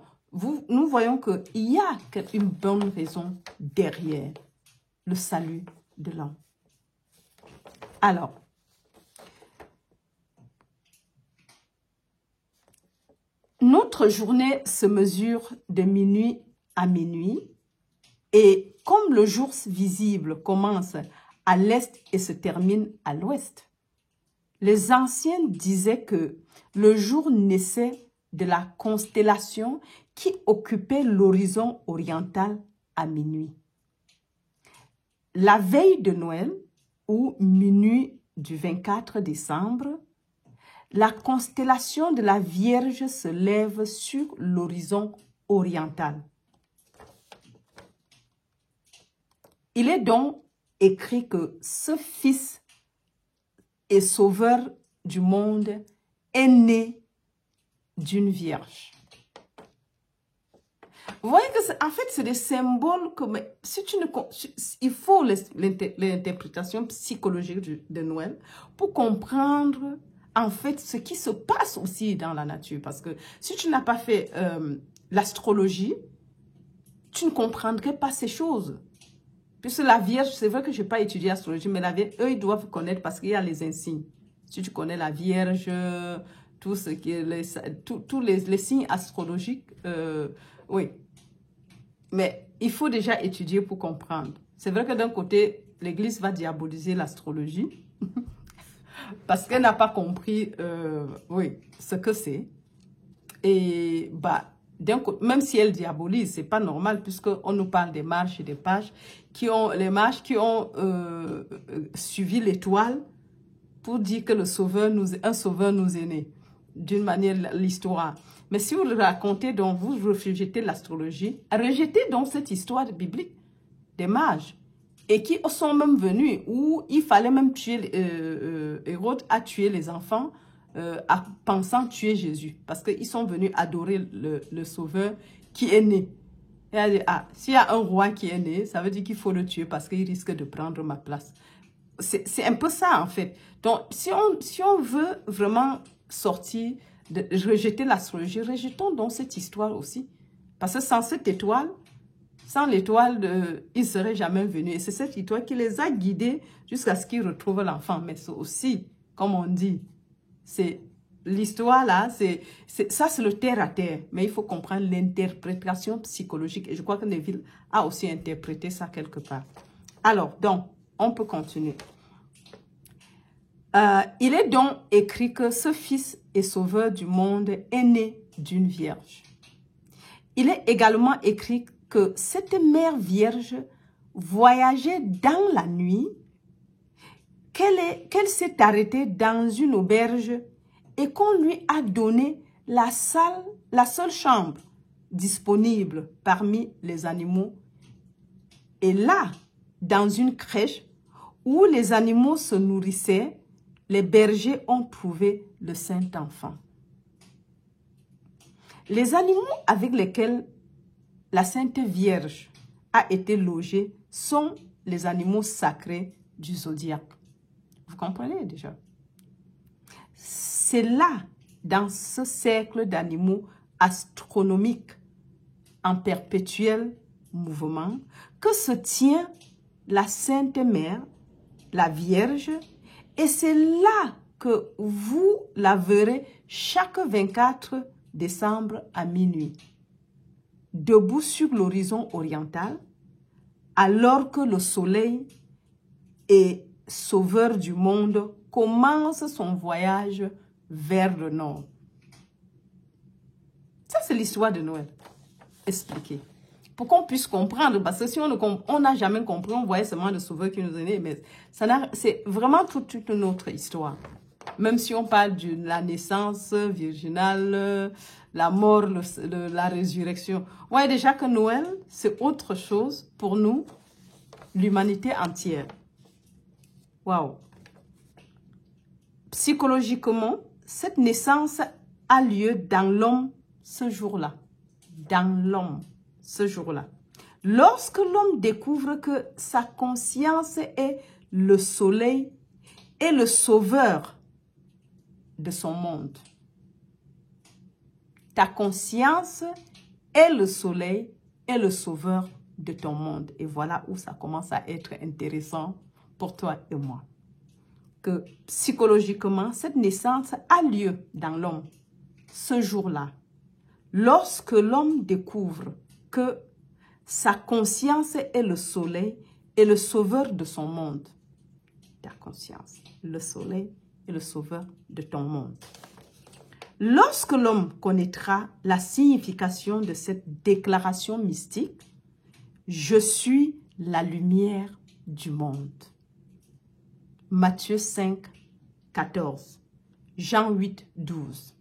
Nous voyons qu'il y a une bonne raison derrière le salut de l'homme. Alors, notre journée se mesure de minuit à minuit et comme le jour visible commence à l'est et se termine à l'ouest, les anciens disaient que le jour naissait de la constellation qui occupait l'horizon oriental à minuit. La veille de Noël, ou minuit du 24 décembre, la constellation de la Vierge se lève sur l'horizon oriental. Il est donc écrit que ce Fils et Sauveur du monde est né d'une Vierge. Vous voyez que en fait, c'est des symboles que si tu ne, il faut l'interprétation psychologique de Noël pour comprendre en fait ce qui se passe aussi dans la nature. Parce que si tu n'as pas fait l'astrologie, tu ne comprendrais pas ces choses. Puisque la Vierge, c'est vrai que je n'ai pas étudié l'astrologie, mais la Vierge, eux, ils doivent connaître parce qu'il y a les insignes. Si tu connais la Vierge, tout ce qui est tous les signes astrologiques, oui. Mais il faut déjà étudier pour comprendre. C'est vrai que d'un côté, l'Église va diaboliser l'astrologie parce qu'elle n'a pas compris oui, ce que c'est. Et bah, même si elle diabolise, c'est pas normal puisqu'on nous parle des mages et des pages les mages qui ont suivi l'étoile pour dire que un sauveur nous est né. D'une manière, l'histoire. Mais si vous le racontez, donc vous rejetez l'astrologie, rejetez donc cette histoire biblique des mages et qui sont même venus où il fallait même tuer, Hérode a tué les enfants pensant tuer Jésus parce qu'ils sont venus adorer le Sauveur qui est né. Et elle dit, ah, s'il y a un roi qui est né, ça veut dire qu'il faut le tuer parce qu'il risque de prendre ma place. C'est un peu ça en fait. Donc, si on veut vraiment sortir, rejeter l'astrologie, rejetons donc cette histoire aussi. Parce que sans cette étoile, sans l'étoile, ils ne seraient jamais venus. Et c'est cette étoile qui les a guidés jusqu'à ce qu'ils retrouvent l'enfant. Mais c'est aussi, comme on dit, c'est l'histoire là, ça c'est le terre à terre. Mais il faut comprendre l'interprétation psychologique. Et je crois que Neville a aussi interprété ça quelque part. Alors, donc, on peut continuer. Il est donc écrit que ce Fils et Sauveur du monde est né d'une Vierge. Il est également écrit que cette Mère Vierge voyageait dans la nuit, qu'elle s'est arrêtée dans une auberge et qu'on lui a donné la seule chambre disponible parmi les animaux. Et là, dans une crèche où les animaux se nourrissaient, les bergers ont trouvé le Saint-Enfant. Les animaux avec lesquels la Sainte Vierge a été logée sont les animaux sacrés du zodiaque. Vous comprenez déjà? c'est là, dans ce cercle d'animaux astronomiques en perpétuel mouvement, que se tient la Sainte Mère, la Vierge, et c'est là que vous la verrez chaque 24 décembre à minuit, debout sur l'horizon oriental, alors que le soleil et sauveur du monde commence son voyage vers le nord. Ça, c'est l'histoire de Noël expliquée. Pour qu'on puisse comprendre, parce que si on n'a jamais compris, on voyait seulement le sauveur qui nous est né, mais c'est vraiment toute une autre histoire. Même si on parle de la naissance virginale, la mort, la résurrection. Vous voyez déjà que Noël, c'est autre chose pour nous, l'humanité entière. Waouh! Psychologiquement, cette naissance a lieu dans l'homme ce jour-là. Dans l'homme ce jour-là. Lorsque l'homme découvre que sa conscience est le soleil et le sauveur de son monde. Ta conscience est le soleil et le sauveur de ton monde. Et voilà où ça commence à être intéressant pour toi et moi. Que psychologiquement, cette naissance a lieu dans l'homme ce jour-là. Lorsque l'homme découvre que sa conscience est le soleil et le sauveur de son monde. Ta conscience, le soleil et le sauveur de ton monde. Lorsque l'homme connaîtra la signification de cette déclaration mystique, je suis la lumière du monde. Matthieu 5, 14, Jean 8, 12.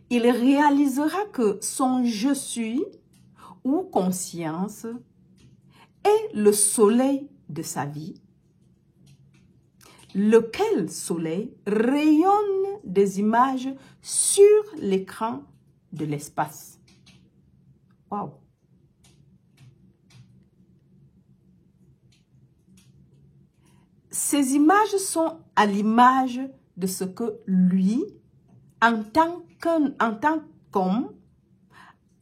Il réalisera que son je suis ou conscience est le soleil de sa vie, lequel soleil rayonne des images sur l'écran de l'espace. Waouh! Ces images sont à l'image de ce que lui, en tant qu'homme,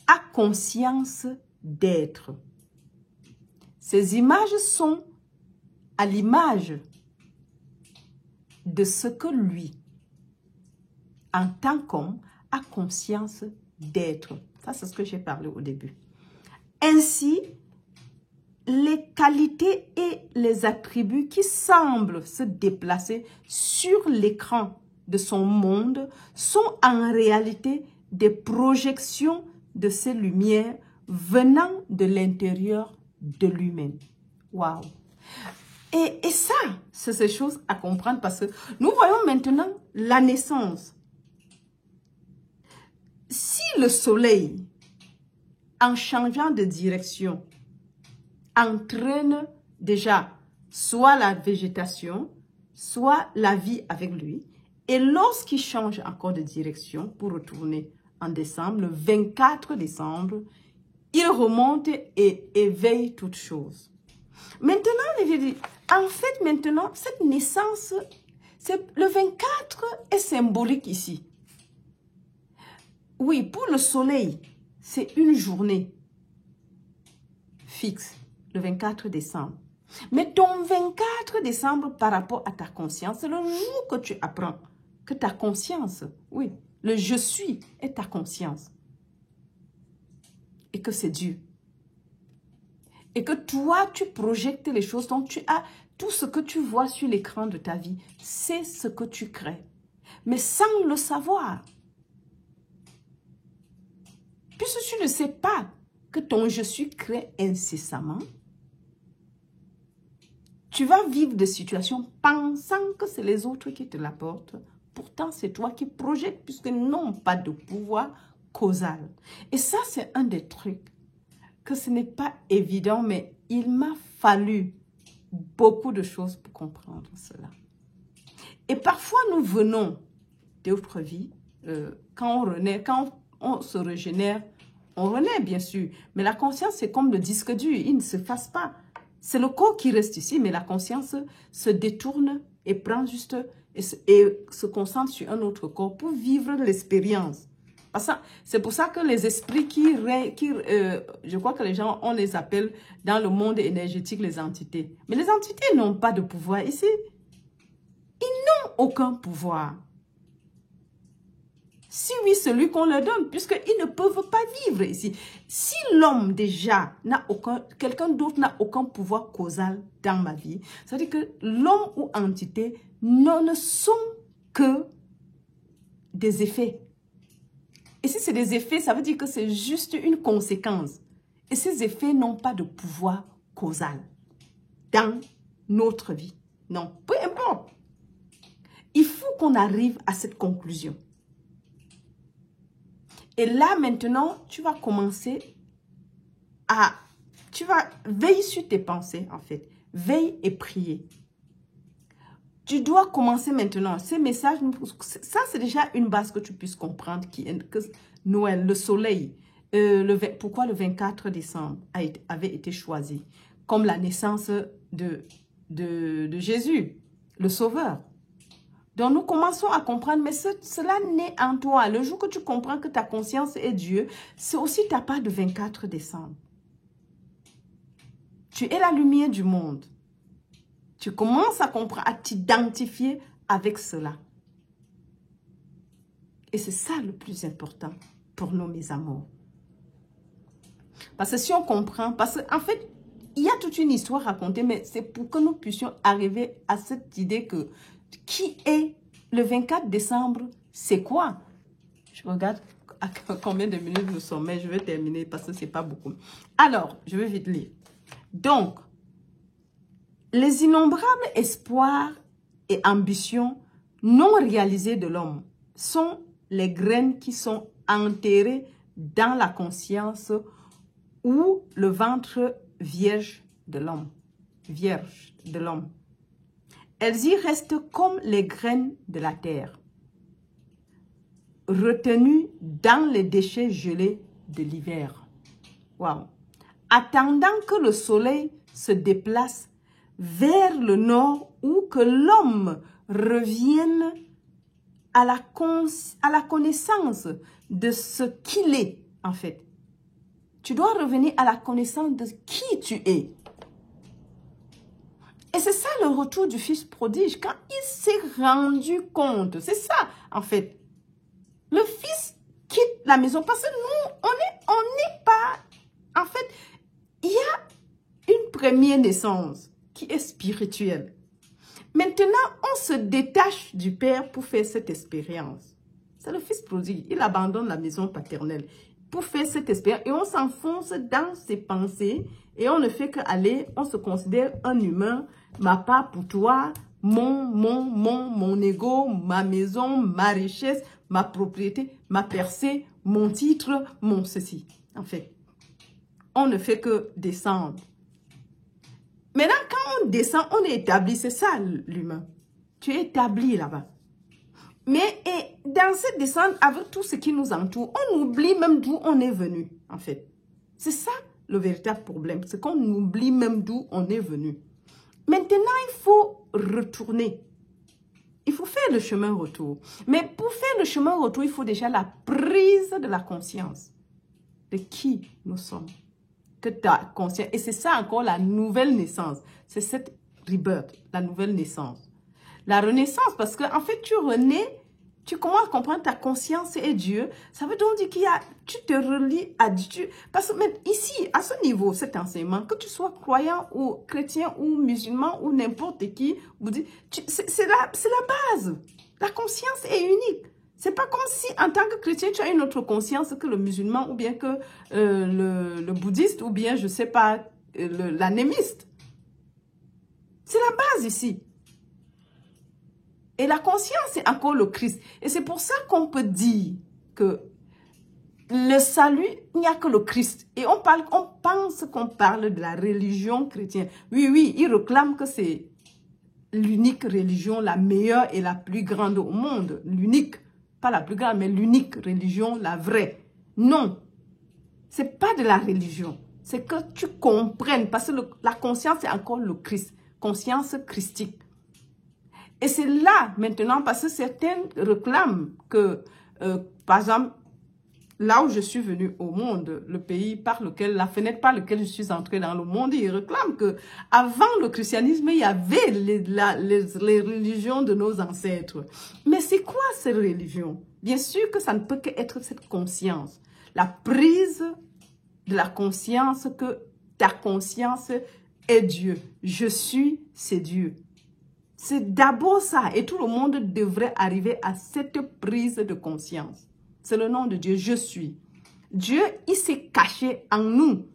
a conscience d'être. Ces images sont à l'image de ce que lui, en tant qu'homme, a conscience d'être. Ça, c'est ce que j'ai parlé au début. Ainsi, les qualités et les attributs qui semblent se déplacer sur l'écran de son monde sont en réalité des projections de ces lumières venant de l'intérieur de lui-même. Waouh! Et ça, c'est ces choses à comprendre parce que nous voyons maintenant la naissance. Si le soleil, en changeant de direction, entraîne déjà soit la végétation, soit la vie avec lui, et lorsqu'il change encore de direction pour retourner en décembre, le 24 décembre, il remonte et éveille toutes choses. Maintenant, en fait, maintenant, cette naissance, le 24 est symbolique ici. Oui, pour le soleil, c'est une journée fixe, le 24 décembre. Mais ton 24 décembre par rapport à ta conscience, c'est le jour que tu apprends que ta conscience, oui, le je suis est ta conscience. Et que c'est Dieu. Et que toi, tu projettes les choses. Donc, tu as tout ce que tu vois sur l'écran de ta vie. C'est ce que tu crées. Mais sans le savoir. Puisque tu ne sais pas que ton je suis crée incessamment, tu vas vivre des situations pensant que c'est les autres qui te l'apportent. Pourtant, c'est toi qui projettes puisqu'ils n'ont pas de pouvoir causal. Et ça, c'est un des trucs que ce n'est pas évident, mais il m'a fallu beaucoup de choses pour comprendre cela. Et parfois, nous venons d'autres vies. Quand on renaît, quand on se régénère, on renaît bien sûr. Mais la conscience, c'est comme le disque dur, il ne se fasse pas. C'est le corps qui reste ici, mais la conscience se détourne et prend juste et se concentre sur un autre corps pour vivre l'expérience. C'est pour ça que les esprits je crois que les gens, on les appelle dans le monde énergétique les entités. Mais les entités n'ont pas de pouvoir ici. Ils n'ont aucun pouvoir. Si oui, celui qu'on leur donne, puisqu'ils ne peuvent pas vivre ici. Si l'homme déjà n'a aucun, quelqu'un d'autre n'a aucun pouvoir causal dans ma vie, ça veut dire que l'homme ou entité ne sont que des effets. Et si c'est des effets, ça veut dire que c'est juste une conséquence. Et ces effets n'ont pas de pouvoir causal dans notre vie. Non, peu importe. Il faut qu'on arrive à cette conclusion. Et là, maintenant, tu vas commencer à... Tu vas veiller sur tes pensées, en fait. Veille et prier. Tu dois commencer maintenant. Ces messages, ça, c'est déjà une base que tu puisses comprendre. Que Noël, le soleil, pourquoi le 24 décembre avait été choisi comme la naissance de Jésus, le Sauveur. Donc, nous commençons à comprendre, mais cela naît en toi. Le jour que tu comprends que ta conscience est Dieu, c'est aussi ta part de 24 décembre. Tu es la lumière du monde. Tu commences à comprendre, à t'identifier avec cela. Et c'est ça le plus important pour nous, mes amours. Parce que si on comprend, parce qu'en fait, il y a toute une histoire racontée, mais c'est pour que nous puissions arriver à cette idée que qui est le 24 décembre, c'est quoi? Je regarde à combien de minutes nous sommes, mais je vais terminer parce que ce n'est pas beaucoup. Alors, je vais vite lire. Donc, les innombrables espoirs et ambitions non réalisées de l'homme sont les graines qui sont enterrées dans la conscience ou le ventre vierge de l'homme. Elles y restent comme les graines de la terre, retenues dans les déchets gelés de l'hiver. Wow. Attendant que le soleil se déplace vers le nord ou que l'homme revienne à la connaissance de ce qu'il est, en fait. Tu dois revenir à la connaissance de qui tu es. Et c'est ça le retour du fils prodige, quand il s'est rendu compte. C'est ça, en fait. Le fils quitte la maison parce que nous, on n'est pas... En fait, il y a une première naissance qui est spirituelle. Maintenant, on se détache du père pour faire cette expérience. C'est le fils prodigue. Il abandonne la maison paternelle pour faire cette expérience. Et on s'enfonce dans ses pensées. Et on ne fait qu'aller, on se considère un humain. Ma part pour toi, mon ego, ma maison, ma richesse, ma propriété, ma percée, mon titre, mon ceci. En fait, on ne fait que descendre. Maintenant, quand on descend, on est établi. C'est ça l'humain. Tu es établi là-bas. Mais dans cette descente, avec tout ce qui nous entoure, on oublie même d'où on est venu, en fait. C'est ça le véritable problème. C'est qu'on oublie même d'où on est venu. Maintenant, il faut retourner. Il faut faire le chemin retour. Mais pour faire le chemin retour, il faut déjà la prise de la conscience de qui nous sommes. Que ta conscience. Et c'est ça encore la nouvelle naissance. C'est cette rebirth, la nouvelle naissance. La renaissance, parce qu'en fait, tu renais, tu commences à comprendre ta conscience et Dieu. Ça veut donc dire qu'il y a, tu te relis à Dieu. Parce que même ici, à ce niveau, cet enseignement, que tu sois croyant ou chrétien ou musulman ou n'importe qui, c'est la base. La conscience est unique. C'est pas comme si, en tant que chrétien, tu as une autre conscience que le musulman ou bien que le bouddhiste ou bien, je sais pas, l'anémiste. C'est la base ici. Et la conscience, c'est encore le Christ. Et c'est pour ça qu'on peut dire que le salut, il n'y a que le Christ. Et on pense qu'on parle de la religion chrétienne. Oui, il réclame que c'est l'unique religion, la meilleure et la plus grande au monde. L'unique. Pas la plus grande, mais l'unique religion, la vraie. Non. C'est pas de la religion. C'est que tu comprennes. Parce que la conscience, c'est encore le Christ. Conscience christique. Et c'est là, maintenant, parce que certains réclament que, par exemple, là où je suis venue au monde, le pays par lequel, la fenêtre par laquelle je suis entrée dans le monde, ils réclament que avant le christianisme, il y avait les religions de nos ancêtres. Mais c'est quoi ces religions? Bien sûr que ça ne peut qu'être cette conscience. La prise de la conscience que ta conscience est Dieu. Je suis, c'est Dieu. C'est d'abord ça. Et tout le monde devrait arriver à cette prise de conscience. C'est le nom de Dieu, je suis. Dieu, il s'est caché en nous.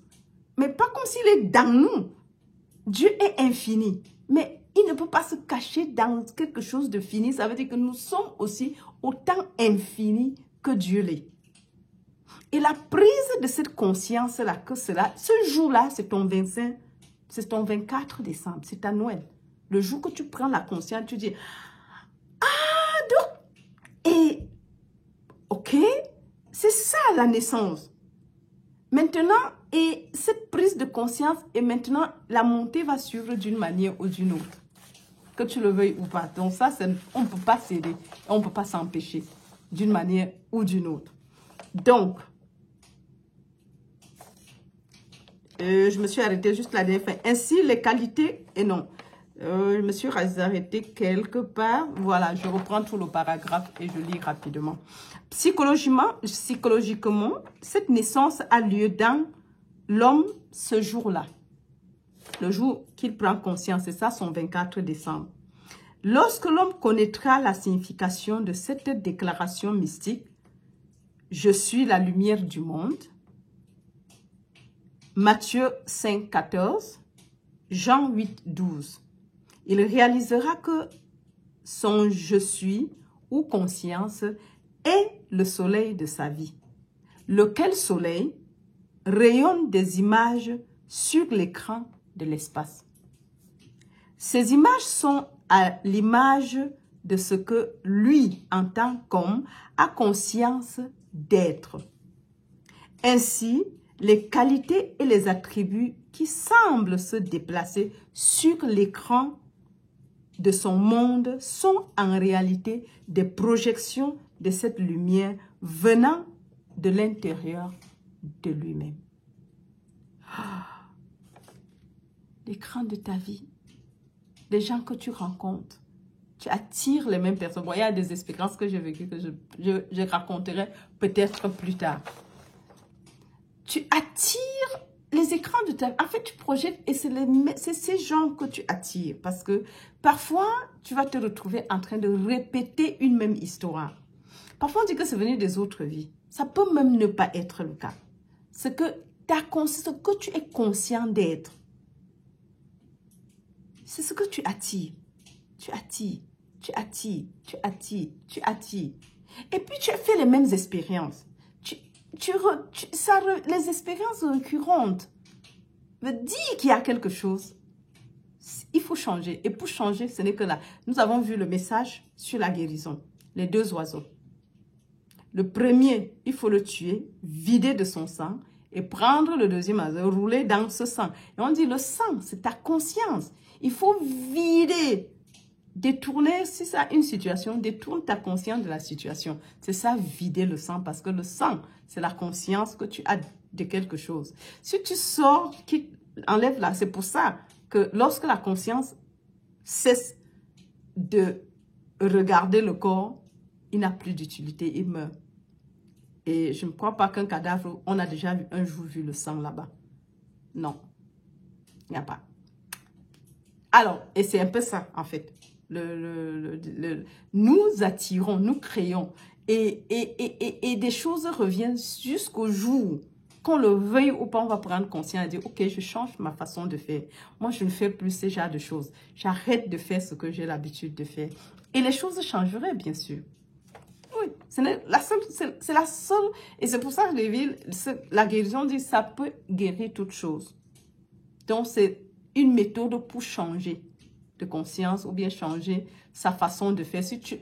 Mais pas comme s'il est dans nous. Dieu est infini. Mais il ne peut pas se cacher dans quelque chose de fini. Ça veut dire que nous sommes aussi autant infinis que Dieu l'est. Et la prise de cette conscience-là, que cela, ce jour-là, c'est ton 25, c'est ton 24 décembre, c'est ta Noël. Le jour que tu prends la conscience, tu dis, ah, donc, et, ok, c'est ça la naissance. Maintenant, et cette prise de conscience, et maintenant, la montée va suivre d'une manière ou d'une autre. Que tu le veuilles ou pas. Donc ça, on ne peut pas céder, on ne peut pas s'empêcher d'une manière ou d'une autre. Donc, je me suis arrêtée juste la dernière fois. Ainsi, les qualités, et non, je me suis arrêtée quelque part. Voilà, je reprends tout le paragraphe et je lis rapidement. Psychologiquement, cette naissance a lieu dans l'homme ce jour-là. Le jour qu'il prend conscience, c'est ça son 24 décembre. Lorsque l'homme connaîtra la signification de cette déclaration mystique, je suis la lumière du monde, Matthieu 5, 14, Jean 8, 12. Il réalisera que son je suis ou conscience est le soleil de sa vie. Lequel soleil rayonne des images sur l'écran de l'espace. Ces images sont à l'image de ce que lui, en tant qu'homme, a conscience d'être. Ainsi, les qualités et les attributs qui semblent se déplacer sur l'écran de son monde sont en réalité des projections de cette lumière venant de l'intérieur de lui-même. L'écran de ta vie, les gens que tu rencontres, tu attires les mêmes personnes. Bon, il y a des expériences que j'ai vécues que je raconterai peut-être plus tard. Tu attires les écrans de ta vie. En fait, tu projettes et c'est ces gens que tu attires. Parce que parfois, tu vas te retrouver en train de répéter une même histoire. Parfois, on dit que c'est venu des autres vies. Ça peut même ne pas être le cas. C'est que tu es conscient d'être. C'est ce que tu attires. Tu attires, tu attires, tu attires, tu attires. Et puis, tu as fait les mêmes expériences. Les expériences récurrentes veut dire qu'il y a quelque chose. Il faut changer. Et pour changer, ce n'est que là. Nous avons vu le message sur la guérison. Les deux oiseaux. Le premier, il faut le tuer, vider de son sang et prendre le deuxième oiseau, rouler dans ce sang. Et on dit le sang, c'est ta conscience. Il faut vider. Détourner, si ça a une situation, détourne ta conscience de la situation. C'est ça, vider le sang, parce que le sang, c'est la conscience que tu as de quelque chose. Si tu sors, enlève là, c'est pour ça que lorsque la conscience cesse de regarder le corps, il n'a plus d'utilité, il meurt. Et je ne crois pas qu'un cadavre, on a déjà un jour vu le sang là-bas. Non, il n'y a pas. Alors, et c'est un peu ça, en fait. Nous attirons, nous créons. Et des choses reviennent jusqu'au jour, qu'on le veuille ou pas, on va prendre conscience et dire, ok, je change ma façon de faire. Moi, je ne fais plus ce genre de choses. J'arrête de faire ce que j'ai l'habitude de faire. Et les choses changeraient, bien sûr. Oui, c'est la seule. Et c'est pour ça que la guérison dit, ça peut guérir toute chose. Donc, c'est une méthode pour changer de conscience ou bien changer sa façon de faire. Si tu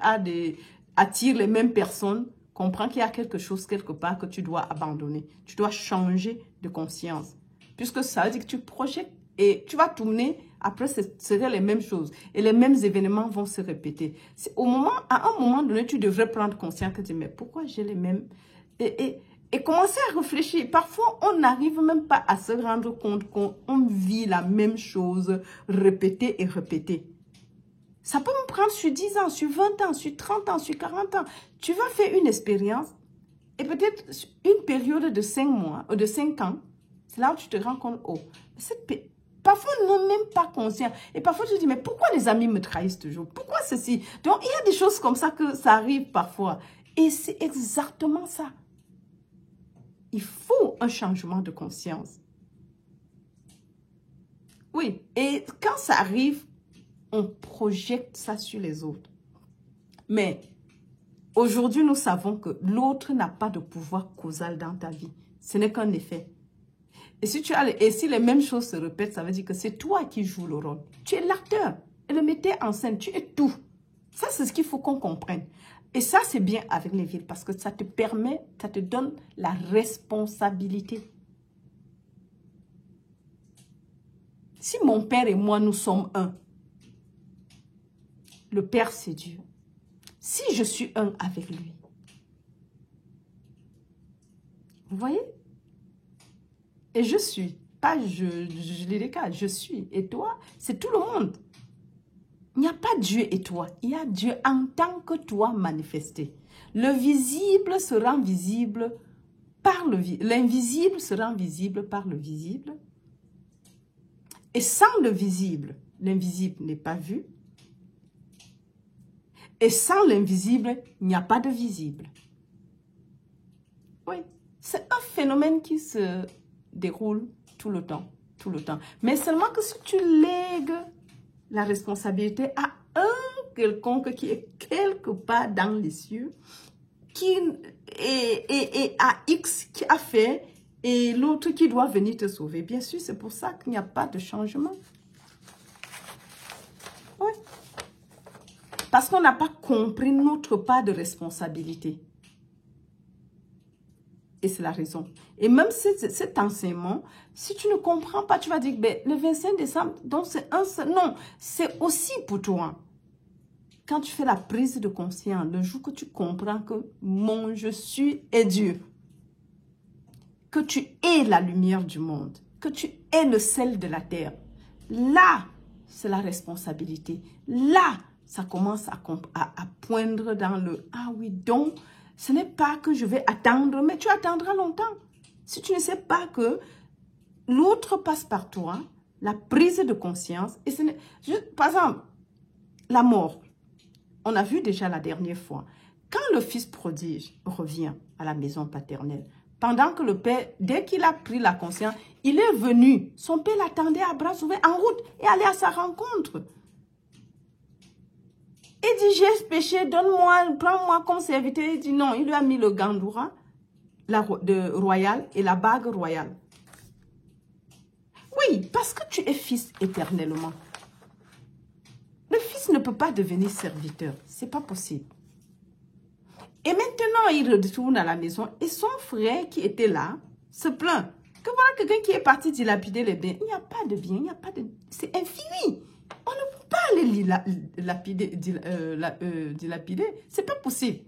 attires les mêmes personnes, comprends qu'il y a quelque chose quelque part que tu dois abandonner. Tu dois changer de conscience. Puisque ça veut dire que tu projettes Et tu vas tourner, après ce seraient les mêmes choses. Et les mêmes événements vont se répéter. À un moment donné, tu devrais prendre conscience que tu dis, mais pourquoi j'ai les mêmes... Et commencer à réfléchir. Parfois, on n'arrive même pas à se rendre compte qu'on vit la même chose répétée et répétée. Ça peut me prendre sur 10 ans, sur 20 ans, sur 30 ans, sur 40 ans. Tu vas faire une expérience et peut-être une période de 5 mois ou de 5 ans. C'est là où tu te rends compte, oh, parfois on n'est même pas conscient. Et parfois tu te dis, mais pourquoi les amis me trahissent toujours? Pourquoi ceci? Donc il y a des choses comme ça que ça arrive parfois. Et c'est exactement ça. Il faut un changement de conscience. Oui, et quand ça arrive, on projette ça sur les autres. Mais aujourd'hui, nous savons que l'autre n'a pas de pouvoir causal dans ta vie. Ce n'est qu'un effet. Et si les mêmes choses se répètent, ça veut dire que c'est toi qui joues le rôle. Tu es l'acteur et le metteur en scène, tu es tout. Ça, c'est ce qu'il faut qu'on comprenne. Et ça, c'est bien avec les villes parce que ça te permet, ça te donne la responsabilité. Si mon père et moi, nous sommes un, le Père, c'est Dieu. Si je suis un avec lui, vous voyez? Et je suis, pas je lis les cas, je suis. Et toi, c'est tout le monde. Il n'y a pas Dieu et toi. Il y a Dieu en tant que toi manifesté. Le visible se rend visible par le visible. L'invisible se rend visible par le visible. Et sans le visible, l'invisible n'est pas vu. Et sans l'invisible, il n'y a pas de visible. Oui, c'est un phénomène qui se déroule tout le temps, tout le temps. Mais seulement que si tu lègues la responsabilité à un quelconque qui est quelque part dans les cieux, et à X qui a fait, et l'autre qui doit venir te sauver. Bien sûr, c'est pour ça qu'il n'y a pas de changement. Oui. Parce qu'on n'a pas compris notre part de responsabilité. Et c'est la raison. Et même cet enseignement, si tu ne comprends pas, tu vas dire, ben, le 25 décembre, donc c'est un seul. Non, c'est aussi pour toi. Quand tu fais la prise de conscience, le jour que tu comprends que mon je suis est Dieu, que tu es la lumière du monde, que tu es le sel de la terre, là, c'est la responsabilité. Là, ça commence à poindre dans le « Ah oui, donc, ce n'est pas que je vais attendre, mais tu attendras longtemps. » Si tu ne sais pas que l'autre passe par toi, la prise de conscience, et ce n'est par exemple, la mort. On a vu déjà la dernière fois. Quand le fils prodige revient à la maison paternelle, pendant que le père, dès qu'il a pris la conscience, il est venu. Son père l'attendait à bras ouverts en route et allait à sa rencontre. Il dit, j'ai péché, donne-moi, prends-moi comme serviteur. Il dit non, il lui a mis le gandoura royal et la bague royale. Oui, parce que tu es fils éternellement. Le fils ne peut pas devenir serviteur. Ce n'est pas possible. Et maintenant, il retourne à la maison et son frère qui était là se plaint. Que voilà quelqu'un qui est parti dilapider les biens. Il n'y a pas de bien, il n'y a pas de... C'est infini. On ne peut pas aller dilapider. C'est pas possible.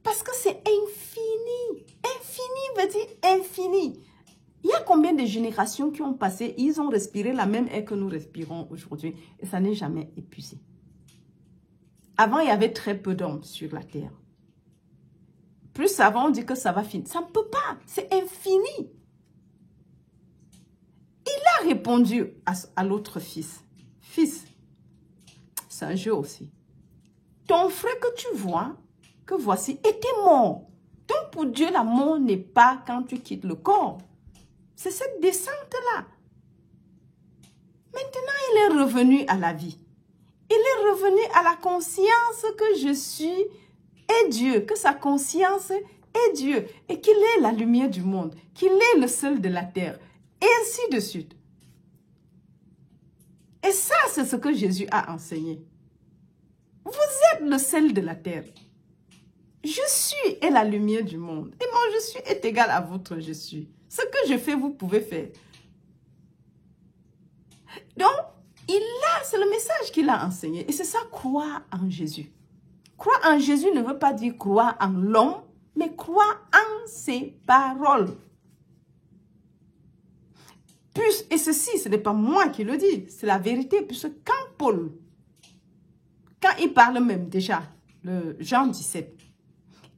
Parce que c'est infini. Infini veut dire infini. Il y a combien de générations qui ont passé, ils ont respiré la même air que nous respirons aujourd'hui. Et ça n'est jamais épuisé. Avant, il y avait très peu d'hommes sur la terre. Plus avant, on dit que ça va finir. Ça ne peut pas. C'est infini. Il a répondu à l'autre fils. Fils, c'est un jeu aussi. Ton frère que tu vois, que voici, était mort. Donc pour Dieu, la mort n'est pas quand tu quittes le corps. C'est cette descente-là. Maintenant, il est revenu à la vie. Il est revenu à la conscience que je suis et Dieu, que sa conscience est Dieu et qu'il est la lumière du monde, qu'il est le seul de la terre, et ainsi de suite. Et ça, c'est ce que Jésus a enseigné. Vous êtes le sel de la terre. Je suis est la lumière du monde. Et mon je suis est égal à votre je suis. Ce que je fais, vous pouvez faire. c'est le message qu'il a enseigné. Et c'est ça, croire en Jésus. Croire en Jésus ne veut pas dire croire en l'homme, mais croire en ses paroles. Et ceci, ce n'est pas moi qui le dis, c'est la vérité. Puisque quand Paul, quand il parle même déjà, le Jean 17,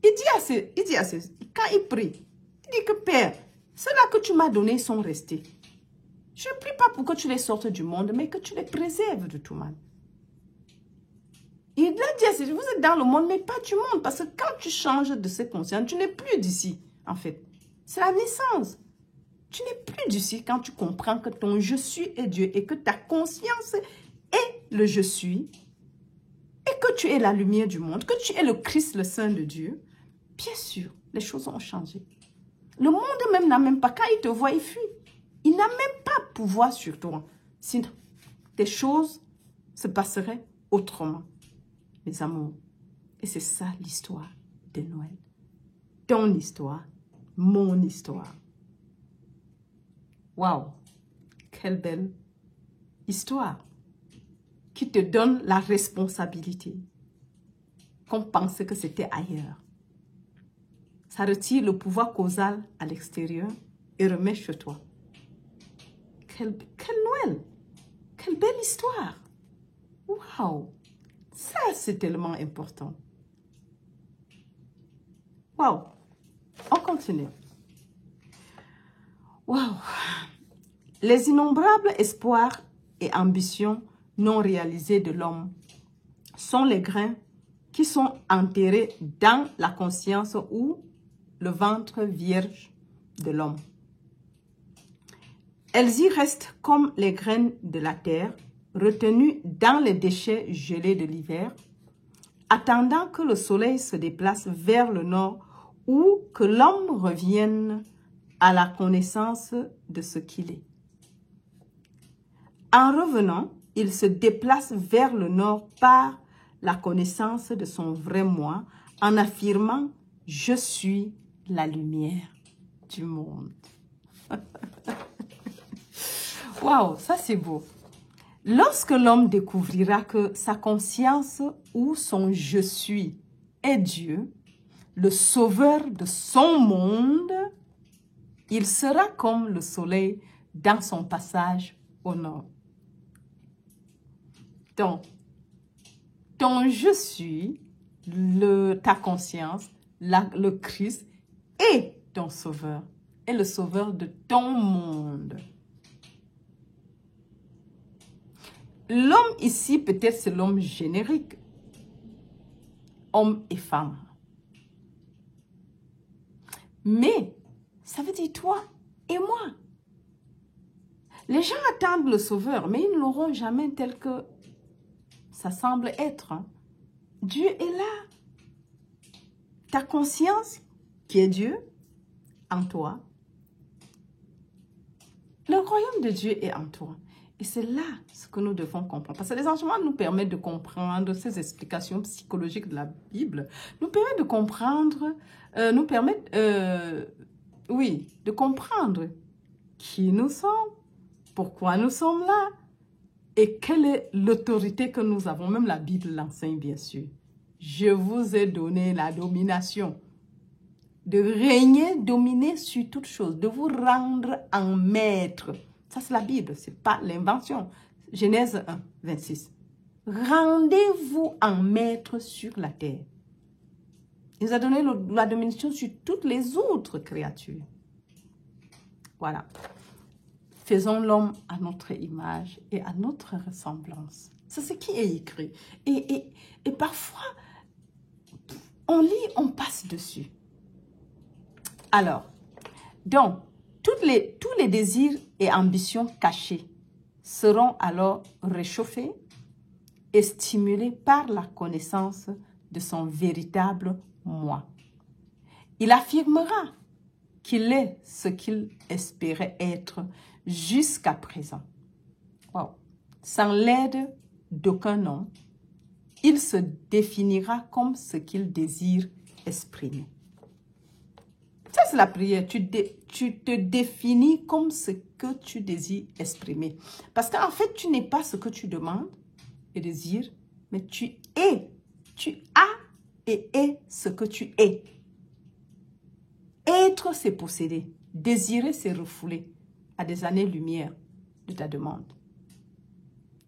quand il prie, il dit que Père, ceux-là que tu m'as donnés sont restés. Je ne prie pas pour que tu les sortes du monde, mais que tu les préserves de tout mal. Il a dit, vous êtes dans le monde, mais pas du monde. Parce que quand tu changes de cette conscience, tu n'es plus d'ici, en fait. C'est la naissance. Tu n'es plus d'ici quand tu comprends que ton je suis est Dieu et que ta conscience est le je suis et que tu es la lumière du monde, que tu es le Christ, le Saint de Dieu. Bien sûr, les choses ont changé. Le monde même n'a même pas, quand il te voit, il fuit. Il n'a même pas pouvoir sur toi. Sinon, des choses se passeraient autrement. Mes amours. Et c'est ça l'histoire de Noël. Ton histoire, mon histoire. Waouh! Quelle belle histoire qui te donne la responsabilité. Qu'on pensait que c'était ailleurs. Ça retire le pouvoir causal à l'extérieur et remet chez toi. Quel Noël! Quelle belle histoire! Waouh! Ça, c'est tellement important. Waouh! On continue. Waouh! Les innombrables espoirs et ambitions non réalisées de l'homme sont les grains qui sont enterrés dans la conscience ou le ventre vierge de l'homme. Elles y restent comme les graines de la terre, retenues dans les déchets gelés de l'hiver, attendant que le soleil se déplace vers le nord ou que l'homme revienne à la connaissance de ce qu'il est. En revenant, il se déplace vers le nord par la connaissance de son vrai moi, en affirmant « Je suis la lumière du monde ». Waouh, ça c'est beau. Lorsque l'homme découvrira que sa conscience ou son « je suis » est Dieu, le sauveur de son monde, il sera comme le soleil dans son passage au nord. Donc, ton « je suis », ta conscience, le Christ, est ton sauveur, est le sauveur de ton monde. L'homme ici, peut-être c'est l'homme générique, homme et femme. Mais, ça veut dire toi et moi. Les gens attendent le sauveur, mais ils ne l'auront jamais tel que ça semble être. Dieu est là. Ta conscience, qui est Dieu, en toi. Le royaume de Dieu est en toi. Et c'est là ce que nous devons comprendre. Parce que les enseignements nous permettent de comprendre ces explications psychologiques de la Bible. Nous permettent de comprendre, de comprendre qui nous sommes, pourquoi nous sommes là et quelle est l'autorité que nous avons. Même la Bible l'enseigne, bien sûr. Je vous ai donné la domination. De régner, dominer sur toute chose, de vous rendre en maître. Ça, c'est la Bible, ce n'est pas l'invention. Genèse 1, 26. Rendez-vous en maître sur la terre. Il nous a donné la domination sur toutes les autres créatures. Voilà. Faisons l'homme à notre image et à notre ressemblance. C'est ce qui est écrit. Et parfois, on lit, on passe dessus. Alors, donc, tous les désirs et ambitions cachés seront alors réchauffés et stimulés par la connaissance de son véritable moi. Il affirmera qu'il est ce qu'il espérait être jusqu'à présent. Wow. Sans l'aide d'aucun nom, il se définira comme ce qu'il désire exprimer. Ça, c'est la prière. Tu te définis comme ce que tu désires exprimer. Parce qu'en fait, tu n'es pas ce que tu demandes et désires, mais tu es. Tu as et es ce que tu es. Être, c'est posséder. Désirer, c'est refouler à des années-lumière de ta demande.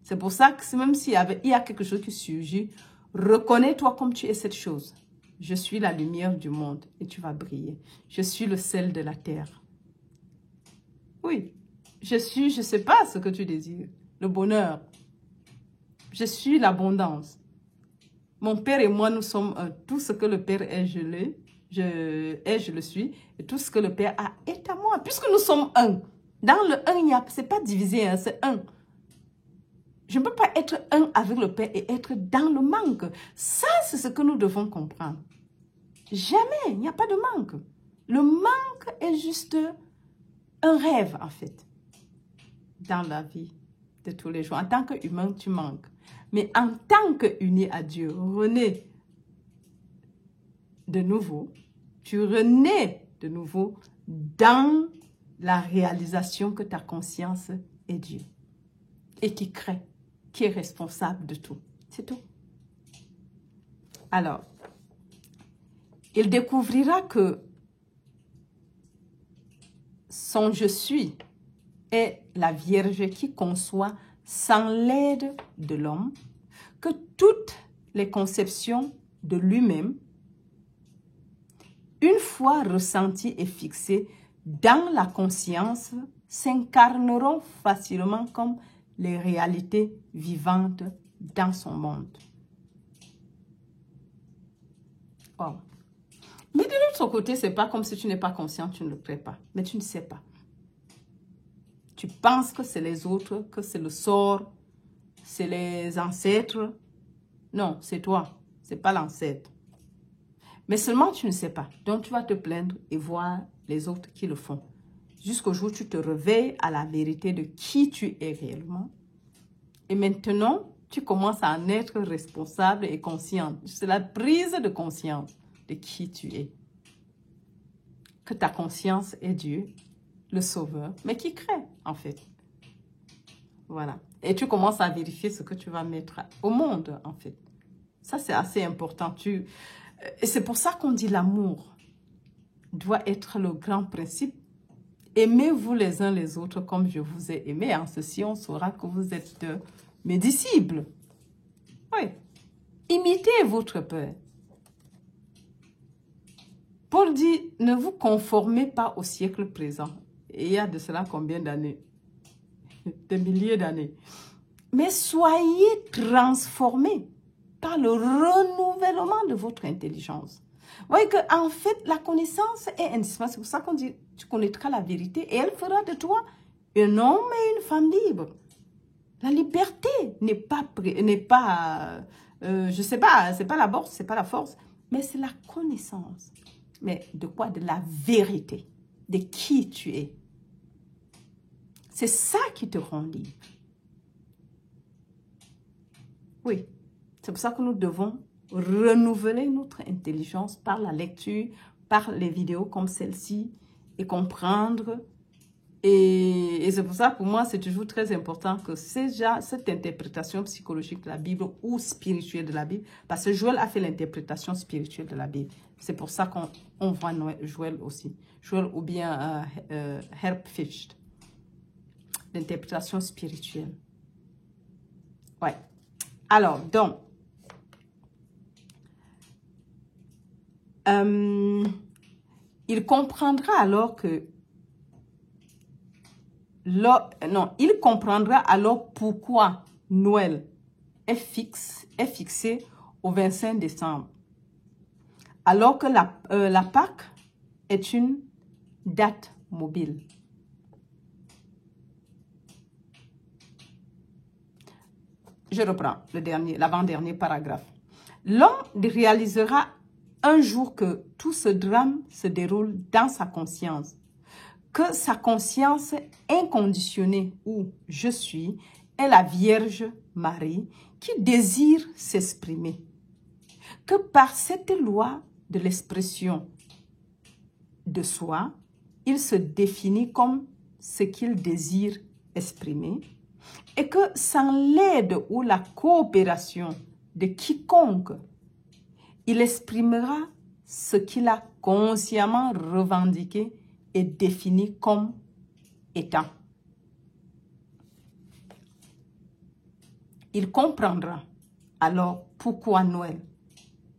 C'est pour ça que même s'il y a quelque chose qui surgit, reconnais-toi comme tu es cette chose. Je suis la lumière du monde et tu vas briller. Je suis le sel de la terre. Oui, je sais pas ce que tu désires. Le bonheur. Je suis l'abondance. Mon Père et moi, nous sommes un. Tout ce que le Père est, je le suis. Et tout ce que le Père a est à moi. Puisque nous sommes un. Dans le un, c'est pas divisé, hein, c'est un. Je ne peux pas être un avec le Père et être dans le manque. Ça, c'est ce que nous devons comprendre. Jamais, il n'y a pas de manque. Le manque est juste un rêve, en fait, dans la vie de tous les jours. En tant qu'humain, tu manques. Mais en tant qu'uni à Dieu, rené de nouveau, tu renais de nouveau dans la réalisation que ta conscience est Dieu et qui crée, qui est responsable de tout. C'est tout. Alors, il découvrira que son je suis est la Vierge qui conçoit sans l'aide de l'homme, que toutes les conceptions de lui-même, une fois ressenties et fixées dans la conscience, s'incarneront facilement comme les réalités vivantes dans son monde. Oh. Mais de l'autre côté, c'est pas comme si tu n'es pas conscient, tu ne le crées pas. Mais tu ne sais pas. Tu penses que c'est les autres, que c'est le sort, c'est les ancêtres. Non, c'est toi. C'est pas l'ancêtre. Mais seulement tu ne sais pas. Donc tu vas te plaindre et voir les autres qui le font. Jusqu'au jour où tu te réveilles à la vérité de qui tu es réellement. Et maintenant, tu commences à en être responsable et conscient. C'est la prise de conscience de qui tu es. Que ta conscience est Dieu, le Sauveur, mais qui crée, en fait. Voilà. Et tu commences à vérifier ce que tu vas mettre au monde, en fait. Ça, c'est assez important. Et c'est pour ça qu'on dit l'amour doit être le grand principe. Aimez-vous les uns les autres comme je vous ai aimé. En ceci, on saura que vous êtes mes disciples. Oui. Imitez votre Père. Paul dit, ne vous conformez pas au siècle présent. Et il y a de cela combien d'années? Des milliers d'années. Mais soyez transformés par le renouvellement de votre intelligence. Vous voyez qu'en fait, la connaissance est indispensable. C'est pour ça qu'on dit, tu connaîtras la vérité et elle fera de toi un homme et une femme libre. La liberté n'est pas, je sais pas, c'est pas la bourse, c'est pas la force, mais c'est la connaissance. Mais de quoi? De la vérité, de qui tu es. C'est ça qui te rend libre. Oui, c'est pour ça que nous devons renouveler notre intelligence par la lecture, par les vidéos comme celle-ci et comprendre. Et c'est pour ça, pour moi, c'est toujours très important que cette interprétation psychologique de la Bible ou spirituelle de la Bible, parce que Joël a fait l'interprétation spirituelle de la Bible. C'est pour ça qu'on voit Joël aussi. Joël ou bien Herb Fichte. L'interprétation spirituelle. Ouais. Alors, donc, il comprendra alors que il comprendra alors pourquoi Noël est fixé au 25 décembre. Alors que la Pâque est une date mobile. Je reprends l'avant-dernier paragraphe. L'homme réalisera un jour que tout ce drame se déroule dans sa conscience, que sa conscience inconditionnée où je suis est la Vierge Marie qui désire s'exprimer, que par cette loi de l'expression, de soi, il se définit comme ce qu'il désire exprimer et que sans l'aide ou la coopération de quiconque, il exprimera ce qu'il a consciemment revendiqué et défini comme étant. Il comprendra alors pourquoi Noël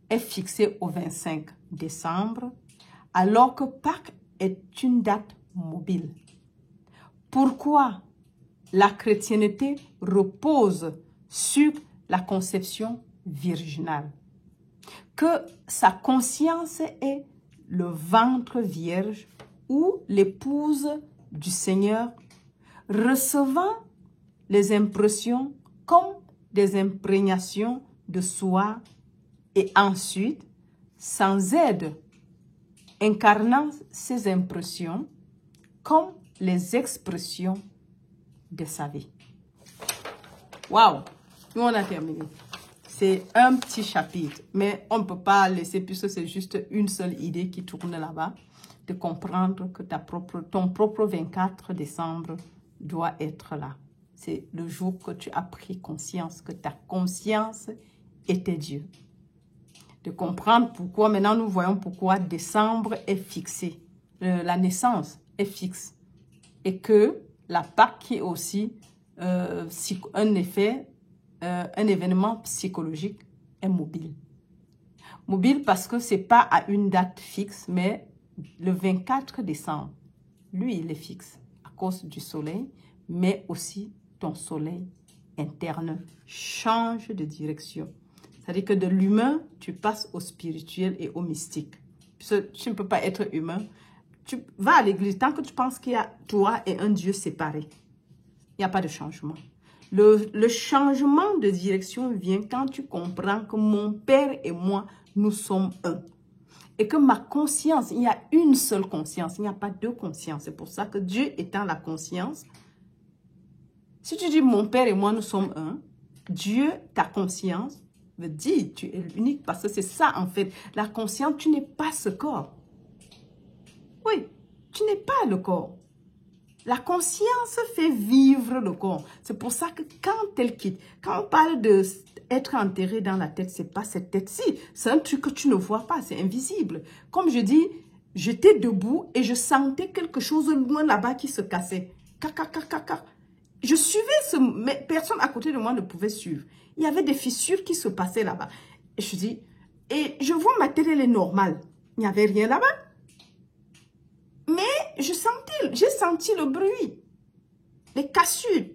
est fixé au 25 décembre alors que Pâques est une date mobile. Pourquoi la chrétienté repose sur la conception virginale. Que sa conscience est le ventre vierge ou l'épouse du Seigneur, recevant les impressions comme des imprégnations de soi et ensuite, sans aide, incarnant ces impressions comme les expressions de sa vie. Waouh! Nous, on a terminé. C'est un petit chapitre, mais on ne peut pas laisser, puisque c'est juste une seule idée qui tourne là-bas, de comprendre que ton propre 24 décembre doit être là. C'est le jour que tu as pris conscience, que ta conscience était Dieu. De comprendre pourquoi, maintenant nous voyons pourquoi décembre est fixé. La naissance est fixe. Et que la Pâque qui est aussi un événement psychologique est mobile. Mobile parce que ce n'est pas à une date fixe, mais le 24 décembre, lui, il est fixe à cause du soleil, mais aussi ton soleil interne change de direction. C'est-à-dire que de l'humain, tu passes au spirituel et au mystique. Tu ne peux pas être humain. Tu vas à l'église tant que tu penses qu'il y a toi et un Dieu séparé. Il n'y a pas de changement. Le changement de direction vient quand tu comprends que mon Père et moi, nous sommes un. Et que ma conscience, il y a une seule conscience, il n'y a pas deux consciences. C'est pour ça que Dieu étant la conscience, si tu dis mon Père et moi, nous sommes un, Dieu, ta conscience, veut dire tu es l'unique parce que c'est ça en fait. La conscience, tu n'es pas ce corps. Oui, tu n'es pas le corps. La conscience fait vivre le corps. C'est pour ça que quand elle quitte, quand on parle d'être enterré dans la tête, c'est pas cette tête-ci. C'est un truc que tu ne vois pas, c'est invisible. Comme je dis, j'étais debout et je sentais quelque chose loin là-bas qui se cassait. Je suivais mais personne à côté de moi ne pouvait suivre. Il y avait des fissures qui se passaient là-bas. Et je dis, et je vois ma tête, elle est normale. Il n'y avait rien là-bas. Mais j'ai senti le bruit, les cassures.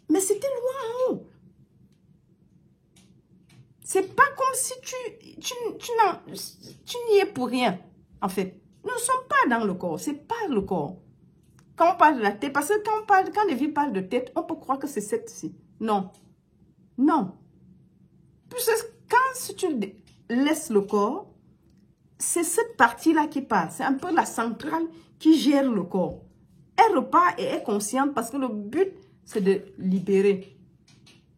Mais c'était loin en haut. C'est pas comme si tu n'y es pour rien, en fait. Nous ne sommes pas dans le corps, c'est pas le corps. Quand on parle de la tête, parce que quand les vies parlent de tête, on peut croire que c'est cette-ci. Non. Non. Puisque si tu laisses le corps, c'est cette partie-là qui parle. C'est un peu la centrale qui gère le corps. Elle repart et est consciente parce que le but, c'est de libérer.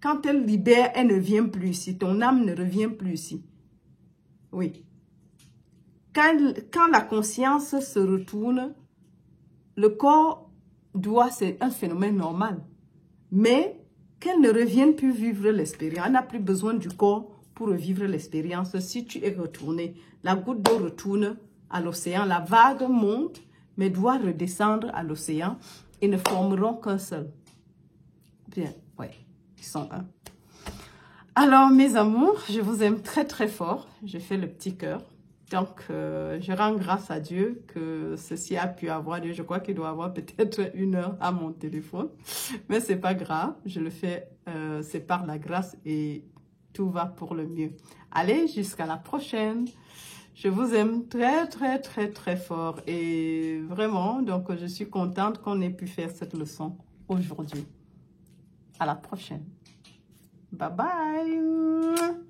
Quand elle libère, elle ne vient plus ici. Ton âme ne revient plus ici. Oui. Quand la conscience se retourne, le corps c'est un phénomène normal. Mais qu'elle ne revienne plus vivre l'expérience. Elle n'a plus besoin du corps pour vivre l'expérience. Si tu es retourné, la goutte d'eau retourne à l'océan. La vague monte, mais doit redescendre à l'océan et ne formeront qu'un seul. Bien, ouais, ils sont un. Alors, mes amours, je vous aime très, très fort. Je fais le petit cœur. Donc, je rends grâce à Dieu que ceci a pu avoir lieu. Je crois qu'il doit avoir peut-être 1 heure à mon téléphone. Mais c'est pas grave. Je le fais, c'est par la grâce et tout va pour le mieux. Allez, jusqu'à la prochaine. Je vous aime très, très, très, très fort. Et vraiment, donc, je suis contente qu'on ait pu faire cette leçon aujourd'hui. À la prochaine. Bye bye.